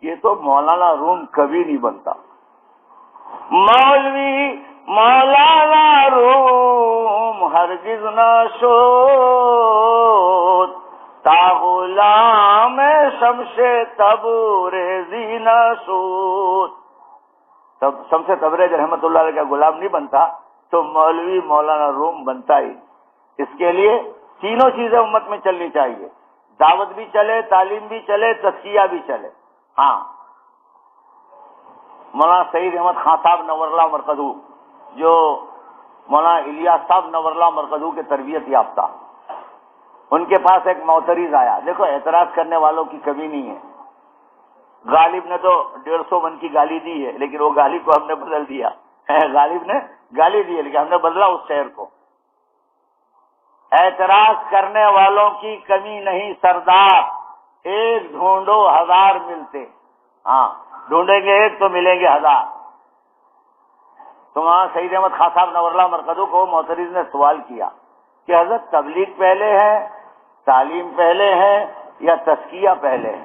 یہ تو مولانا روم کبھی نہیں بنتا. مولوی مولانا روم ہرگز نہ شود، تا غلام شمس تبریزی نہ شود. شمس تبریز رحمت اللہ علیہ کا غلام نہیں بنتا تو مولوی مولانا روم بنتا ہی. اس کے لیے تینوں چیزیں امت میں چلنی چاہیے، دعوت بھی چلے، تعلیم بھی چلے، تزکیہ بھی چلے. ہاں مولانا سعید احمد خان صاحب نور اللہ مرقدو، جو مولانا الیاس صاحب نور اللہ مرقدو کے تربیت یافتہ، ان کے پاس ایک معترض آیا. دیکھو اعتراض کرنے والوں کی کمی نہیں ہے. غالب نے تو 150 من کی گالی دی ہے، لیکن وہ گالی کو ہم نے بدل دیا. غالب نے گالی دی ہے لیکن ہم نے بدلا اس شعر کو. اعتراض کرنے والوں کی کمی نہیں سردار، ایک ڈھونڈو 1000 ملتے. ہاں ڈھونڈیں گے ایک تو ملیں گے 1000. تو وہاں سعید احمد خان صاحب نور اللہ مرقدو کو معترض نے سوال کیا کہ حضرت تبلیغ پہلے ہے، تعلیم پہلے ہے یا تزکیہ پہلے ہے؟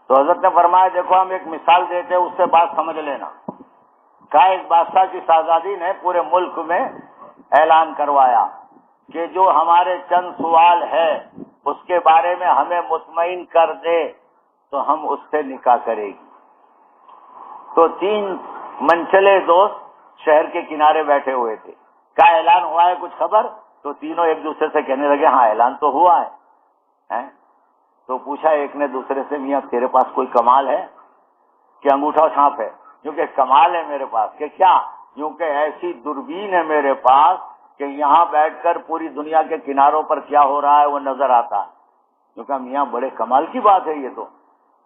تو حضرت نے فرمایا دیکھو ہم ایک مثال دیتے ہیں، اس سے بات سمجھ لینا۔ کہا ایک بادشاہ کی شہزادی نے پورے ملک میں اعلان کروایا کہ جو ہمارے چند سوال ہے اس کے بارے میں ہمیں مطمئن کر دے تو ہم اس سے نکاح کرے گی۔ تو 3 منچلے دوست شہر کے کنارے بیٹھے ہوئے تھے، کیا اعلان ہوا ہے کچھ خبر؟ تو تینوں ایک دوسرے سے کہنے لگے ہاں اعلان تو ہوا ہے۔ تو پوچھا ایک نے دوسرے سے میاں تیرے پاس کوئی کمال ہے کہ انگوٹھا چھاپ ہے؟ کیونکہ کمال ہے میرے پاس کہ کیا؟ کیونکہ ایسی دوربین ہے میرے پاس کہ یہاں بیٹھ کر پوری دنیا کے کناروں پر کیا ہو رہا ہے وہ نظر آتا ہے۔ کیونکہ میاں بڑے کمال کی بات ہے یہ تو۔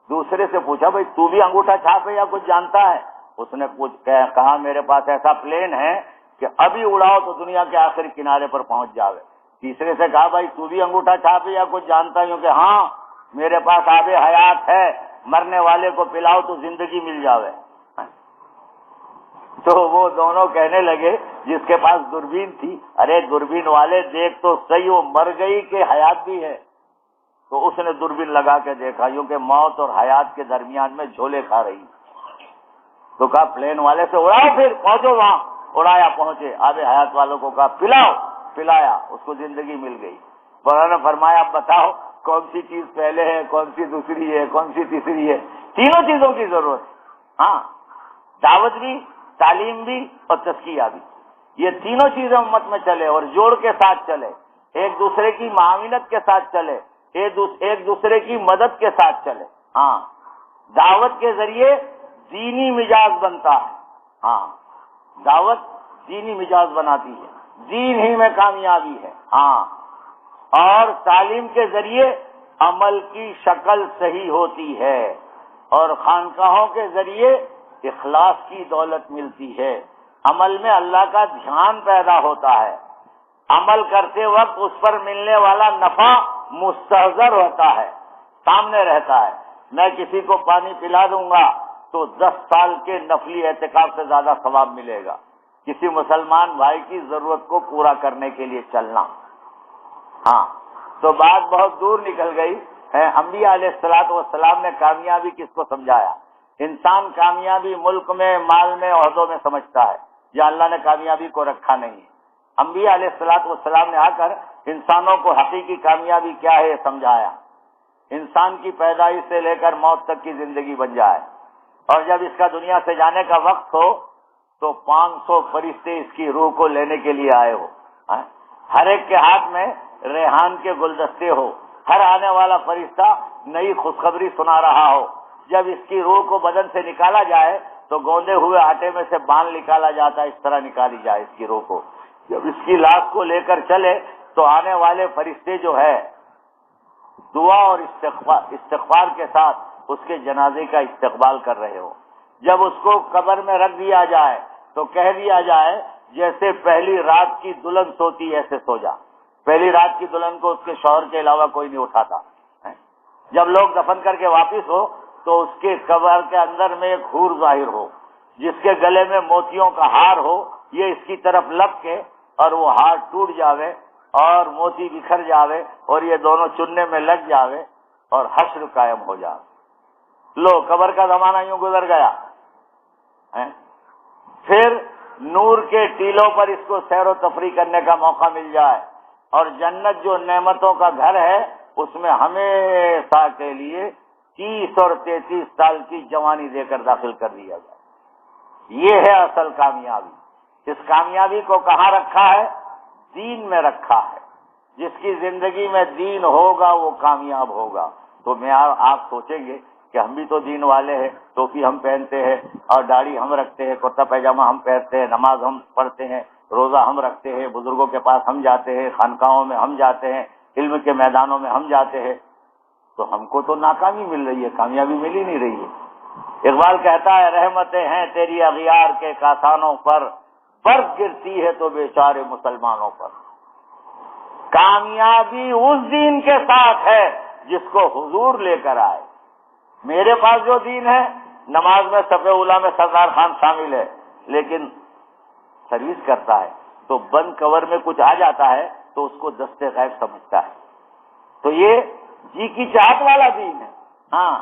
دوسرے سے پوچھا بھائی تو بھی انگوٹھا چھاپ ہے یا کچھ جانتا ہے؟ اس نے کہا میرے پاس ایسا پلین ہے کہ ابھی اڑاؤ تو دنیا کے آخری کنارے پر پہنچ جاوے۔ تیسرے سے کہا بھائی تو بھی انگوٹھا چھاپ ہے یا کچھ جانتا ہے؟ کہ ہاں میرے پاس آب حیات ہے، مرنے والے کو پلاؤ تو زندگی مل جاوے۔ تو وہ دونوں کہنے لگے جس کے پاس دوربین تھی، ارے دوربین والے دیکھ تو صحیح وہ مر گئی کہ حیات بھی ہے؟ تو اس نے دوربین لگا کے دیکھا کیونکہ موت اور حیات کے درمیان میں جھولے کھا رہی۔ تو کہا پلین والے سے اڑاؤ پھر پہنچو وہاں۔ اڑایا، پہنچے، آب حیات والوں کو کہا پلاؤ، پلایا، اس کو زندگی مل گئی۔ انہوں نے فرمایا اب بتاؤ کون سی چیز پہلے ہے، کون سی دوسری ہے، کون سی تیسری ہے؟ تینوں چیزوں کی ضرورت ہے۔ ہاں، دعوت بھی، تعلیم بھی اور تزکیہ بھی، یہ تینوں چیزیں امت میں چلے اور جوڑ کے ساتھ چلے، ایک دوسرے کی معاونت کے ساتھ چلے، ایک دوسرے کی مدد کے ساتھ چلے۔ ہاں، دعوت کے ذریعے دینی مزاج بنتا ہے۔ ہاں، دعوت دینی مزاج بناتی ہے، دین ہی میں کامیابی ہے۔ ہاں، اور تعلیم کے ذریعے عمل کی شکل صحیح ہوتی ہے، اور خانقاہوں کے ذریعے اخلاص کی دولت ملتی ہے، عمل میں اللہ کا دھیان پیدا ہوتا ہے، عمل کرتے وقت اس پر ملنے والا نفع مستحضر ہوتا ہے، سامنے رہتا ہے۔ میں کسی کو پانی پلا دوں گا تو 10 سال کے نفلی اعتکاف سے زیادہ ثواب ملے گا، کسی مسلمان بھائی کی ضرورت کو پورا کرنے کے لیے چلنا۔ ہاں، تو بات بہت دور نکل گئی ہے۔ انبیاء علیہ الصلوۃ والسلام نے کامیابی کس کو سمجھایا؟ انسان کامیابی ملک میں، مال میں، عہدوں میں سمجھتا ہے، یا اللہ نے کامیابی کو رکھا نہیں ہے۔ انبیاء علیہ الصلوۃ والسلام نے آ کر انسانوں کو حقیقی کامیابی کیا ہے یہ سمجھایا۔ انسان کی پیدائش سے لے کر موت تک کی زندگی بن جائے، اور جب اس کا دنیا سے جانے کا وقت ہو تو 500 فرشتے اس کی روح کو لینے کے لیے آئے ہو، ہر ایک کے ہاتھ میں ریحان کے گلدستے ہو، ہر آنے والا فرشتہ نئی خوشخبری سنا رہا ہو۔ جب اس کی روح کو بدن سے نکالا جائے تو گوندے ہوئے آٹے میں سے بال نکالا جاتا ہے، اس طرح نکالی جائے اس کی روح کو۔ جب اس کی لاش کو لے کر چلے تو آنے والے فرشتے جو ہے دعا اور استغفار کے ساتھ اس کے جنازے کا استقبال کر رہے ہو۔ جب اس کو قبر میں رکھ دیا جائے تو کہہ دیا جائے جیسے پہلی رات کی دلہن سوتی ایسے سو جا۔ پہلی رات کی دلہن کو اس کے شوہر کے علاوہ کوئی نہیں اٹھاتا۔ جب لوگ دفن کر کے واپس ہو تو اس کے قبر کے اندر میں ایک حور ظاہر ہو جس کے گلے میں موتیوں کا ہار ہو، یہ اس کی طرف لپ کے اور وہ ہار ٹوٹ جاوے اور موتی بکھر جاوے اور یہ دونوں چننے میں لگ جاوے اور حشر قائم ہو جاوے۔ لو، قبر کا زمانہ یوں گزر گیا۔ پھر نور کے ٹیلوں پر اس کو سیر و تفریح کرنے کا موقع مل جائے، اور جنت جو نعمتوں کا گھر ہے اس میں ہمیشہ کے لیے 30 اور 33 سال کی جوانی دے کر داخل کر دیا جائے۔ یہ ہے اصل کامیابی۔ اس کامیابی کو کہاں رکھا ہے؟ دین میں رکھا ہے۔ جس کی زندگی میں دین ہوگا وہ کامیاب ہوگا۔ تو میں آپ سوچیں گے کہ ہم بھی تو دین والے ہیں، ٹوپی ہم پہنتے ہیں اور داڑھی ہم رکھتے ہیں، کرتا پیجامہ ہم پہنتے ہیں، نماز ہم پڑھتے ہیں، روزہ ہم رکھتے ہیں، بزرگوں کے پاس ہم جاتے ہیں، خانقاہوں میں ہم جاتے ہیں، علم کے میدانوں میں ہم جاتے ہیں، تو ہم کو تو ناکامی مل رہی ہے، کامیابی مل ہی نہیں رہی ہے۔ اقبال کہتا ہے رحمتیں ہیں تیری اغیار کے کاسانوں پر، برف گرتی ہے تو بیچارے مسلمانوں پر۔ کامیابی اس دین کے ساتھ ہے جس کو حضور لے کر آئے۔ میرے پاس جو دین ہے، نماز میں صف اولا میں سردار خان شامل ہے، لیکن سروس کرتا ہے تو بند کور میں کچھ آ جاتا ہے تو اس کو دستے غیب سمجھتا ہے۔ تو یہ جی کی چاہت والا دین ہے۔ ہاں،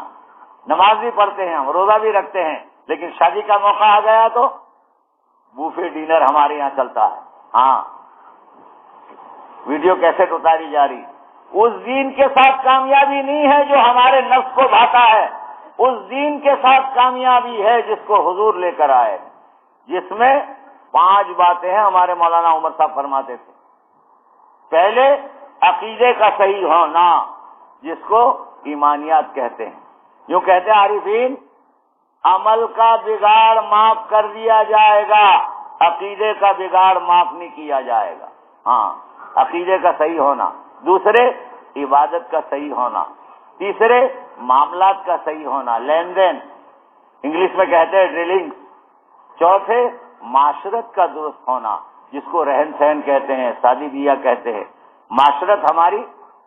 نماز بھی پڑھتے ہیں ہم، روزہ بھی رکھتے ہیں، لیکن شادی کا موقع آ گیا تو بوفے ڈنر ہمارے یہاں چلتا ہے. ہاں، ویڈیو کیسٹ اتاری جا رہی. اس دین کے ساتھ کامیابی نہیں ہے جو ہمارے نفس کو بھاتا ہے، اس دین کے ساتھ کامیابی ہے جس کو حضور لے کر آئے، جس میں 5 باتیں ہیں. ہمارے مولانا عمر صاحب فرماتے تھے، پہلے عقیدے کا صحیح ہونا، جس کو ایمانیات کہتے ہیں. یوں کہتے ہیں عارفین، عمل کا بگاڑ معاف کر دیا جائے گا، عقیدے کا بگاڑ معاف نہیں کیا جائے گا. ہاں، عقیدے کا صحیح ہونا. دوسرے، عبادت کا صحیح ہونا. تیسرے، معاملات کا صحیح ہونا، لین دین، انگلش میں کہتے ہیں ڈریلنگ. چوتھے، معاشرت کا درست ہونا، جس کو رہن سہن کہتے ہیں، شادی بیاہ کہتے ہیں. معاشرت ہماری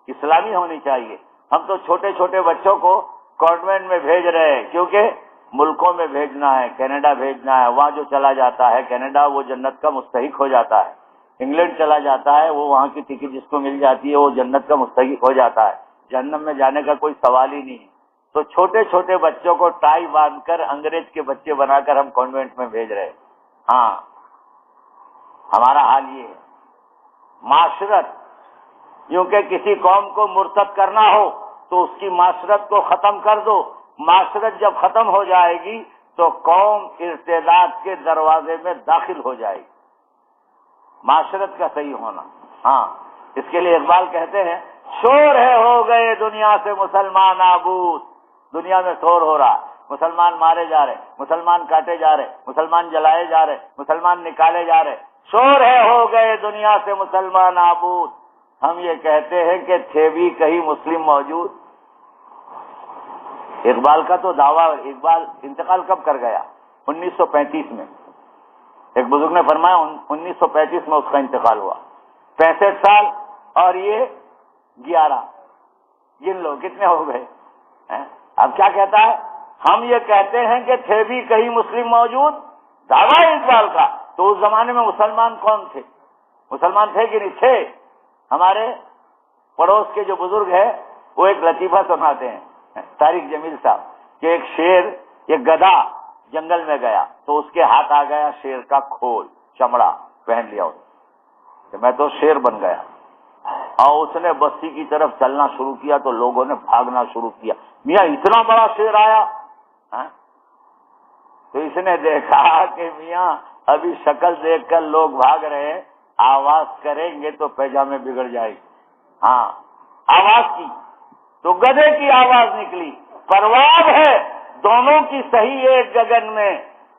اسلامی ہونی چاہیے. ہم تو چھوٹے چھوٹے بچوں کو کانوینٹ میں بھیج رہے ہیں، کیونکہ ملکوں میں بھیجنا ہے، کینیڈا بھیجنا ہے. وہاں جو چلا جاتا ہے کینیڈا، وہ جنت کا مستحق ہو جاتا ہے. انگلینڈ چلا جاتا ہے، وہ وہاں کی ٹکٹ جس کو مل جاتی ہے وہ جنت کا مستحق ہو جاتا ہے. جہنم میں جانے کا کوئی سوال ہی نہیں ہے. تو چھوٹے چھوٹے بچوں کو ٹائی باندھ کر انگریز کے بچے بنا کر ہم کانوینٹ میں بھیج رہے ہیں. ہاں، ہمارا حال یہ ہے. معاشرت، یوں کہ کسی قوم کو مرتد کرنا ہو تو اس کی معاشرت کو ختم کر دو. معاشرت جب ختم ہو جائے گی تو قوم ارتداد کے دروازے میں داخل ہو جائے گی. معاشرت کا صحیح ہونا. ہاں، اس کے لیے اقبال کہتے ہیں، شور ہے ہو گئے دنیا سے مسلمان آبود. دنیا میں شور ہو رہا، مسلمان مارے جا رہے، مسلمان کاٹے جا رہے، مسلمان جلائے جا رہے، مسلمان نکالے جا رہے. شور ہے ہو گئے دنیا سے مسلمان آبود. ہم یہ کہتے ہیں کہ تھے بھی کہیں مسلم موجود. اقبال کا تو دعویٰ، اقبال انتقال کب کر گیا؟ 1935 میں. ایک بزرگ نے فرمایا 1935 میں اس کا انتقال ہوا. 65 سال اور یہ 11، گن لو کتنے ہو گئے. اب کیا کہتا ہے؟ ہم یہ کہتے ہیں کہ تھے بھی کہیں مسلم موجود. دعویٰ اقبال کا. تو اس زمانے میں مسلمان کون تھے؟ مسلمان تھے کہ نہیں تھے؟ ہمارے پڑوس کے جو بزرگ ہیں وہ ایک لطیفہ سناتے ہیں، طارق جمیل صاحب، کہ ایک شیر، ایک گدھا جنگل میں گیا تو اس کے ہاتھ آ گیا شیر کا کھول، چمڑا پہن لیا اس کہ میں تو شیر بن گیا. اور اس نے بستی کی طرف چلنا شروع کیا تو لوگوں نے بھاگنا شروع کیا. میاں اتنا بڑا شیر آیا. تو اس نے دیکھا کہ میاں ابھی شکل دیکھ کر لوگ بھاگ رہے ہیں، آواز کریں گے تو پیجامے بگڑ جائے گی. ہاں، آواز کی تو گدھے کی آواز نکلی، پرواب ہے دونوں کی صحیح ایک گگن میں،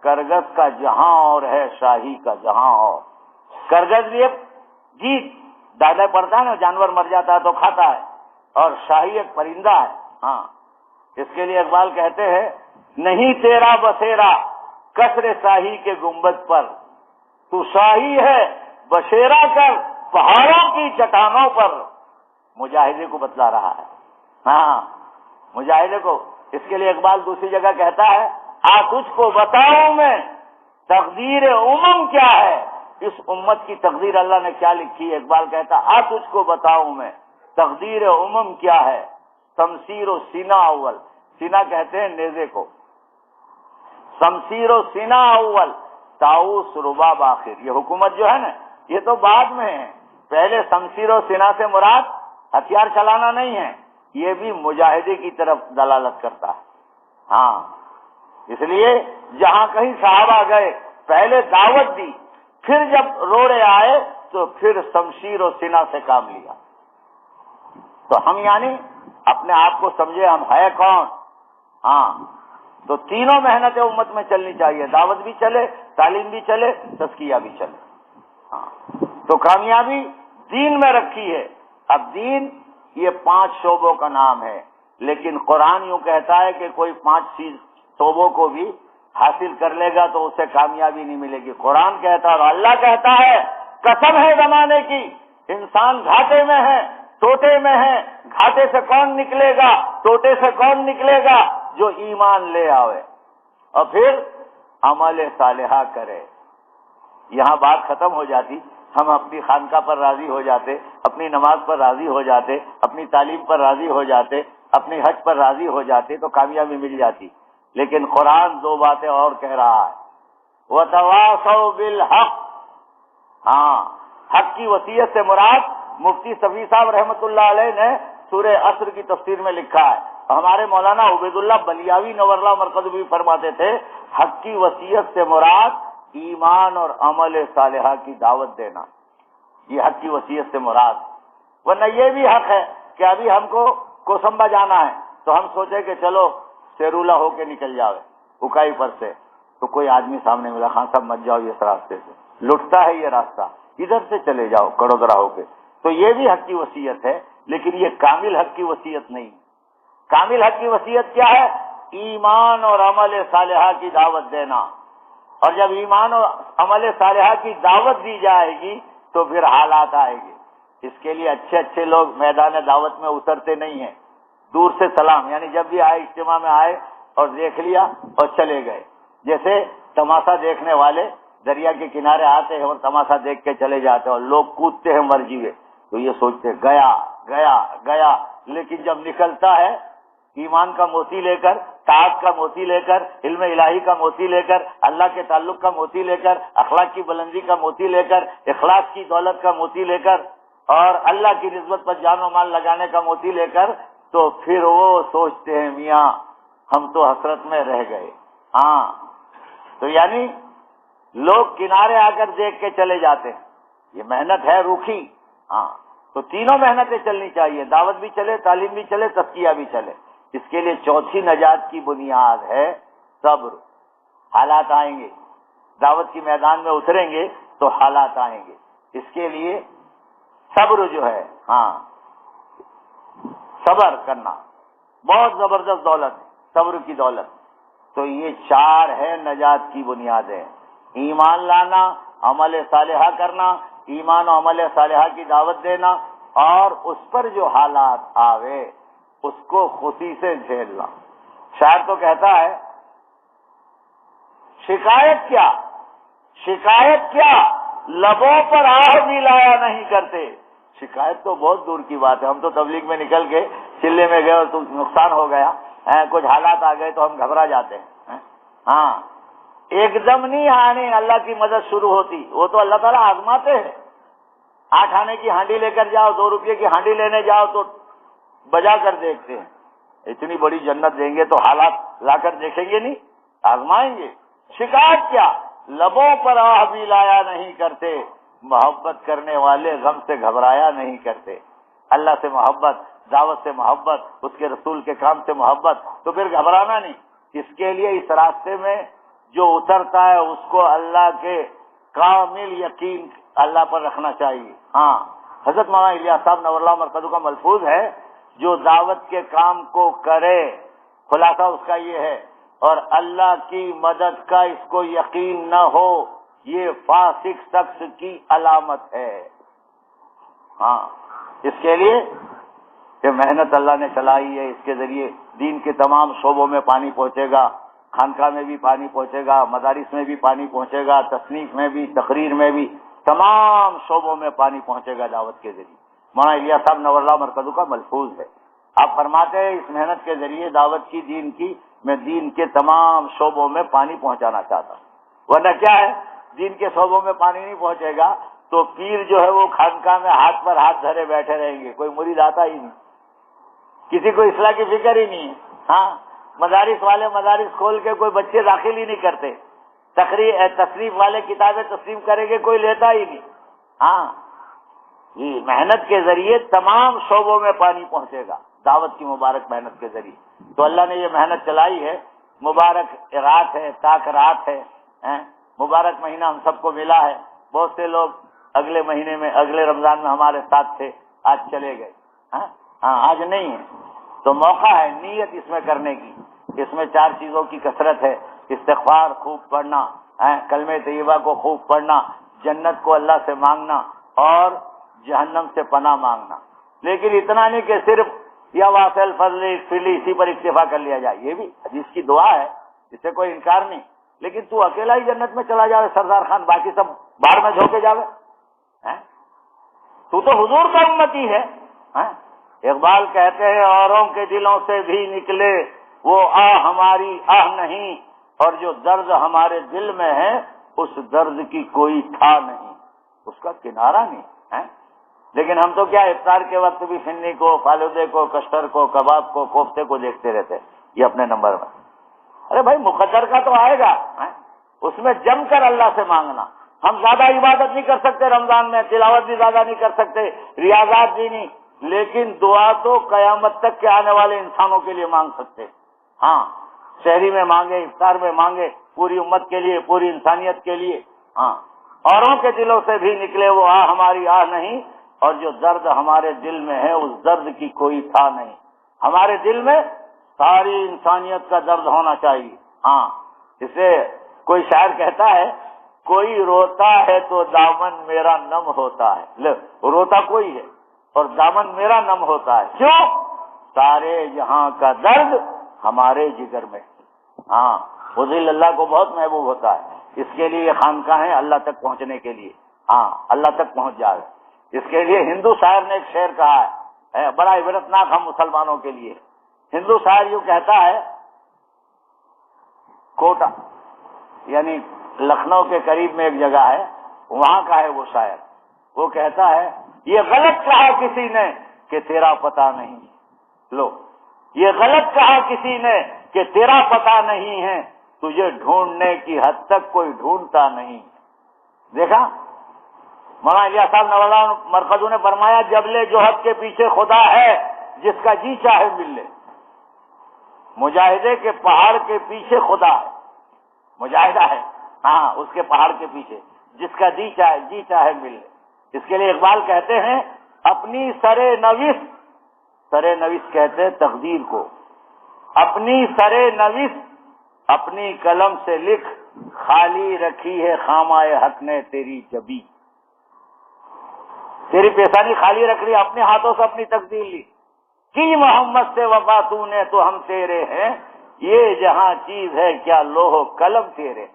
کرگس کا جہاں اور ہے شاہی کا جہاں اور. کرگس بھی ایک جیت دادا پڑتا ہے نا، جانور مر جاتا ہے تو کھاتا ہے، اور شاہی ایک پرندہ ہے. ہاں، اس کے لیے اقبال کہتے ہیں، نہیں تیرا بسیرا کسر شاہی کے گنبد پر، تو شاہی ہے بشیرا کر پہاڑوں کی چٹانوں پر. مجاہدے کو بتلا رہا ہے. ہاں، مجاہدے کو. اس کے لیے اقبال دوسری جگہ کہتا ہے، آ تجھ کو بتاؤں میں تقدیر امم کیا ہے. اس امت کی تقدیر اللہ نے کیا لکھی ہے؟ اقبال کہتا آ تجھ کو بتاؤں میں تقدیر امم کیا ہے. شمشیر و سینہ اول، سینہ کہتے ہیں نیزے کو، شمشیر و سینہ اول طاؤس رباب آخر. یہ حکومت جو ہے نا یہ تو بعد میں ہے. پہلے شمشیر و سینہ سے مراد ہتھیار چلانا نہیں ہے، یہ بھی مجاہدے کی طرف دلالت کرتا ہے. ہاں، اس لیے جہاں کہیں صحابہ گئے پہلے دعوت دی، پھر جب روڑے آئے تو پھر شمشیر و سینہ سے کام لیا. تو ہم یعنی اپنے آپ کو سمجھے ہم ہے کون. ہاں، تو تینوں محنتیں امت میں چلنی چاہیے، دعوت بھی چلے، تعلیم بھی چلے، تزکیہ بھی چلے. ہاں، تو کامیابی دین میں رکھی ہے. اب دین یہ 5 شعبوں کا نام ہے، لیکن قرآن یوں کہتا ہے کہ کوئی 5 شعبوں کو بھی حاصل کر لے گا تو اسے کامیابی نہیں ملے گی. قرآن کہتا ہے اور اللہ کہتا ہے، قسم ہے زمانے کی انسان گھاٹے میں ہے، ٹوٹے میں ہے. گھاٹے سے کون نکلے گا، ٹوٹے سے کون نکلے گا؟ جو ایمان لے آوے اور پھر عمل صالحہ کرے. یہاں بات ختم ہو جاتی، ہم اپنی خانقاہ پر راضی ہو جاتے، اپنی نماز پر راضی ہو جاتے، اپنی تعلیم پر راضی ہو جاتے، اپنی حج پر راضی ہو جاتے تو کامیابی مل جاتی، لیکن قرآن دو باتیں اور کہہ رہا ہے، وَتَوَاصَوْا بِالْحَقِّ۔ ہاں، حق کی وصیت سے مراد مفتی صفی صاحب رحمۃ اللہ علیہ نے سورہ عصر کی تفسیر میں لکھا ہے، ہمارے مولانا عبید اللہ بلیاوی نور اللہ مرکز بھی فرماتے تھے، حق کی وصیت سے مراد ایمان اور عمل صالحہ کی دعوت دینا، یہ حق کی وصیت سے مراد۔ ورنہ یہ بھی حق ہے کہ ابھی ہم کو کوسمبا جانا ہے تو ہم سوچے کہ چلو سیرولا ہو کے نکل جاوے اکائی پر سے، تو کوئی آدمی سامنے ملا، خان صاحب مت جاؤ اس راستے سے، لٹتا ہے یہ راستہ، ادھر سے چلے جاؤ کڑودرا ہو کے، تو یہ بھی حق کی وصیت ہے، لیکن یہ کامل حق کی وصیت نہیں۔ کامل حق کی وصیت کیا ہے؟ ایمان اور عمل صالحہ کی دعوت دینا، اور جب ایمان اور عمل صالحہ کی دعوت دی جائے گی تو پھر حالات آئے گے۔ اس کے لیے اچھے اچھے لوگ میدان دعوت میں اترتے نہیں ہیں، دور سے سلام، یعنی جب بھی آئے اجتماع میں آئے اور دیکھ لیا اور چلے گئے، جیسے تماشا دیکھنے والے دریا کے کنارے آتے ہیں اور تماشا دیکھ کے چلے جاتے ہیں اور لوگ کودتے ہیں مرجیوے، تو یہ سوچتے گیا گیا گیا، لیکن جب نکلتا ہے ایمان کا موتی لے کر، طاعت کا موتی لے کر، علم الہی کا موتی لے کر، اللہ کے تعلق کا موتی لے کر، اخلاق کی بلندی کا موتی لے کر، اخلاص کی دولت کا موتی لے کر، اور اللہ کی نسبت پر جان و مال لگانے کا موتی لے کر، تو پھر وہ سوچتے ہیں میاں ہم تو حسرت میں رہ گئے۔ ہاں، تو یعنی لوگ کنارے آ کر دیکھ کے چلے جاتے ہیں، یہ محنت ہے روکھی۔ ہاں، تو تینوں محنتیں چلنی چاہیے، دعوت بھی چلے، تعلیم بھی چلے، تزکیہ بھی چلے۔ اس کے لیے چوتھی نجات کی بنیاد ہے صبر۔ حالات آئیں گے، دعوت کی میدان میں اتریں گے تو حالات آئیں گے، اس کے لیے صبر جو ہے، ہاں صبر کرنا بہت زبردست دولت ہے، صبر کی دولت۔ تو یہ چار ہے نجات کی بنیادیں، ایمان لانا، عمل صالحہ کرنا، ایمان و عمل صالحہ کی دعوت دینا، اور اس پر جو حالات آوے اس کو خوشی سے جھیلنا۔ شاعر تو کہتا ہے شکایت کیا لبوں پر آہ بھی لایا نہیں کرتے۔ شکایت تو بہت دور کی بات ہے، ہم تو تبلیغ میں نکل کے چلے میں گئے اور تو نقصان ہو گیا، کچھ حالات آ گئے تو ہم گھبرا جاتے ہیں۔ ہاں، ایک دم نہیں آنے اللہ کی مدد شروع ہوتی، وہ تو اللہ تعالیٰ آزماتے ہیں۔ 8 آنے کی ہانڈی لے کر جاؤ، 2 روپے کی ہانڈی لینے جاؤ تو بجا کر دیکھتے ہیں، اتنی بڑی جنت دیں گے تو حالات لا کر دیکھیں گے نہیں، آزمائیں گے۔ شکایت کیا لبوں پر آہ بھی لایا نہیں کرتے، محبت کرنے والے غم سے گھبرایا نہیں کرتے۔ اللہ سے محبت، دعوت سے محبت، اس کے رسول کے کام سے محبت، تو پھر گھبرانا نہیں۔ اس کے لیے اس راستے میں جو اترتا ہے اس کو اللہ کے کامل یقین اللہ پر رکھنا چاہیے۔ ہاں، حضرت مولانا الیاس صاحب نور اللہ مرکز کا ملفوظ ہے، جو دعوت کے کام کو کرے، خلاصہ اس کا یہ ہے، اور اللہ کی مدد کا اس کو یقین نہ ہو، یہ فاسق شخص کی علامت ہے۔ ہاں، اس کے لیے یہ محنت اللہ نے چلائی ہے، اس کے ذریعے دین کے تمام شعبوں میں پانی پہنچے گا، خانقاہ میں بھی پانی پہنچے گا، مدارس میں بھی پانی پہنچے گا، تصنیف میں بھی، تقریر میں بھی، تمام شعبوں میں پانی پہنچے گا دعوت کے ذریعے۔ مولانا الیاس صاحب نور اللہ مرکز کا ملفوظ ہے، آپ فرماتے ہیں اس محنت کے ذریعے دعوت کی، دین کی، میں دین کے تمام شعبوں میں پانی پہنچانا چاہتا ہوں۔ ورنہ کیا ہے، دین کے شعبوں میں پانی نہیں پہنچے گا تو پیر جو ہے وہ خانقاہ میں ہاتھ پر ہاتھ دھرے بیٹھے رہیں گے، کوئی مرید آتا ہی نہیں، کسی کو اصلاح کی فکر ہی نہیں ہے۔ ہاں، مدارس والے مدارس کھول کے کوئی بچے داخل ہی نہیں کرتے، تصنیف والے کتابیں تسلیم کریں گے، کوئی لیتا ہی نہیں۔ ہاں، یہ محنت کے ذریعے تمام شعبوں میں پانی پہنچے گا، دعوت کی مبارک محنت کے ذریعے۔ تو اللہ نے یہ محنت چلائی ہے، مبارک رات ہے، تاک رات ہے، مبارک مہینہ ہم سب کو ملا ہے۔ بہت سے لوگ اگلے مہینے میں، اگلے رمضان میں ہمارے ساتھ تھے، آج چلے گئے۔ ہاں، آج نہیں ہے، تو موقع ہے نیت اس میں کرنے کی۔ اس میں 4 چیزوں کی کثرت ہے، استغفار خوب پڑھنا، کلمہ طیبہ کو خوب پڑھنا، جنت کو اللہ سے مانگنا، اور جہنم سے پناہ مانگنا۔ لیکن اتنا نہیں کہ صرف یا واسع الفضل اغفرلی اسی پر اکتفا کر لیا جائے، یہ بھی حدیث کی دعا ہے، اس سے کوئی انکار نہیں، لیکن تو اکیلا ہی جنت میں چلا جاوے سردار خان، باقی سب باہر میں جھونکے جاوے، تو حضور کا امتی ہے، اقبال کہتے ہیں اوروں کے دلوں سے بھی نکلے وہ ہماری نہیں، اور جو درد ہمارے دل میں ہے اس درد کی کوئی تھا نہیں، اس کا کنارہ نہیں ہے۔ لیکن ہم تو کیا افطار کے وقت بھی فنی کو، فالودے کو، کشتر کو، کباب کو، کوفتے کو دیکھتے رہتے ہیں، یہ اپنے نمبر میں۔ ارے بھائی مقدر کا تو آئے گا، اس میں جم کر اللہ سے مانگنا۔ ہم زیادہ عبادت نہیں کر سکتے رمضان میں، تلاوت بھی زیادہ نہیں کر سکتے، ریاضات بھی نہیں، لیکن دعا تو قیامت تک کے آنے والے انسانوں کے لیے مانگ سکتے۔ ہاں، شہری میں مانگے، افطار میں مانگے، پوری امت کے لیے، پوری انسانیت کے لیے۔ ہاں، اوروں کے دلوں سے بھی نکلے وہ ہماری نہیں، اور جو درد ہمارے دل میں ہے اس درد کی کوئی تھا نہیں۔ ہمارے دل میں ساری انسانیت کا درد ہونا چاہیے۔ ہاں، اسے کوئی شاعر کہتا ہے کوئی روتا ہے تو دامن میرا نم ہوتا ہے، روتا کوئی ہے اور دامن میرا نم ہوتا ہے، کیوں؟ سارے جہاں کا درد ہمارے جگر میں۔ ہاں، فضل اللہ کو بہت محبوب ہوتا ہے، اس کے لیے یہ خانقاہیں اللہ تک پہنچنے کے لیے، ہاں اللہ تک پہنچ جائے، اس کے لیے ہندو شاعر نے ایک شعر کہا ہے، بڑا عبرتناک ہم مسلمانوں کے لیے۔ ہندو شاعر یوں کہتا ہے، کوٹا یعنی لکھنؤ کے قریب میں ایک جگہ ہے، وہاں کا ہے وہ شاعر، وہ کہتا ہے یہ غلط کہا کسی نے کہ تیرا پتہ نہیں، لو یہ غلط کہا کسی نے کہ تیرا پتہ نہیں ہے، تجھے ڈھونڈنے کی حد تک کوئی ڈھونڈتا نہیں۔ دیکھا مولانا الیاس صاحب نوالان مرکزوں نے فرمایا جبلے جوہد کے پیچھے خدا ہے جس کا جی چاہے مل لے۔ مجاہدے کے پہاڑ کے پیچھے خدا ہے، مجاہدہ ہے، ہاں اس کے پہاڑ کے پیچھے جس کا جی چاہے مل لے۔ اس کے لیے اقبال کہتے ہیں اپنی سرے نویس کہتے ہیں تقدیر کو، اپنی سرے نویس اپنی قلم سے لکھ، خالی رکھی ہے خامائے حق نے تیری جبی، تیری پیشانی خالی رکھ لی، اپنے ہاتھوں سے اپنی تقدیر لی، کی محمد سے وفا تو نے تو ہم تیرے ہیں، یہ جہاں چیز ہے کیا لوح قلم تیرے۔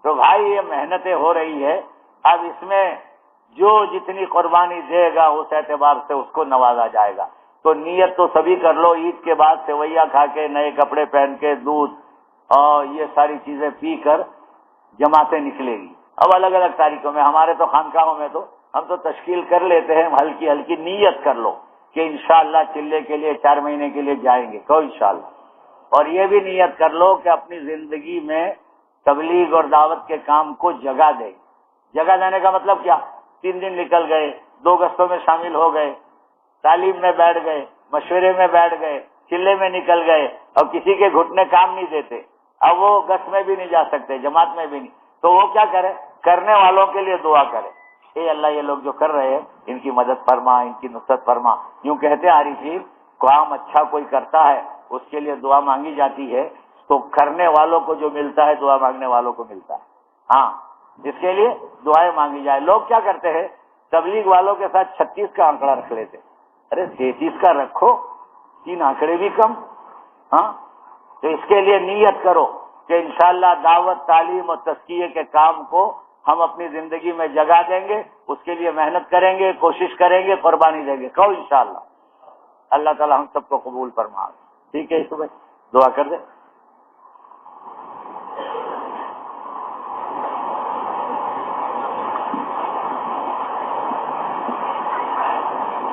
تو بھائی یہ محنتیں ہو رہی ہے، اب اس میں جو جتنی قربانی دے گا اس اعتبار سے اس کو نوازا جائے گا۔ تو نیت تو سبھی کر لو، عید کے بعد سیویاں کھا کے، نئے کپڑے پہن کے، دودھ اور یہ ساری چیزیں پی کر جماعتیں نکلے گی۔ اب الگ الگ تاریخوں میں، ہمارے تو خانقاہوں میں تو ہم تو تشکیل کر لیتے ہیں، ہلکی ہلکی نیت کر لو کہ انشاءاللہ چلے کے لیے 4 مہینے کے لیے جائیں گے، کہو انشاءاللہ۔ اور یہ بھی نیت کر لو کہ اپنی زندگی میں تبلیغ اور دعوت کے کام کو جگہ دے۔ جگہ دینے کا مطلب کیا؟ 3 دن نکل گئے، 2 گشتوں میں شامل ہو گئے، تعلیم میں بیٹھ گئے، مشورے میں بیٹھ گئے، چلے میں نکل گئے، اور کسی کے گھٹنے کام نہیں دیتے، اب وہ گشت میں بھی نہیں جا سکتے، جماعت میں بھی نہیں، تو وہ کیا کرے؟ کرنے والوں کے لیے دعا کرے، اے اللہ یہ لوگ جو کر رہے ہیں ان کی مدد فرما، ان کی نصرت فرما۔ یوں کہتے ہیں عارفین، کام اچھا کوئی کرتا ہے اس کے لیے دعا مانگی جاتی ہے، تو کرنے والوں کو جو ملتا ہے دعا مانگنے والوں کو ملتا ہے۔ ہاں، اس کے لیے دعائیں مانگی جائے۔ لوگ کیا کرتے ہیں، تبلیغ والوں کے ساتھ 36 کا آنکڑا رکھ لیتے، ارے 33 کا رکھو، 3 آنکڑے بھی کم۔ ہاں، تو اس کے لیے نیت کرو کہ انشاءاللہ دعوت، تعلیم اور تزکیے کے کام کو ہم اپنی زندگی میں جگہ دیں گے، اس کے لیے محنت کریں گے، کوشش کریں گے، قربانی دیں گے، کہو انشاءاللہ۔ اللہ تعالی ہم سب کو قبول فرما۔ ٹھیک ہے، صبح دعا کر دیں۔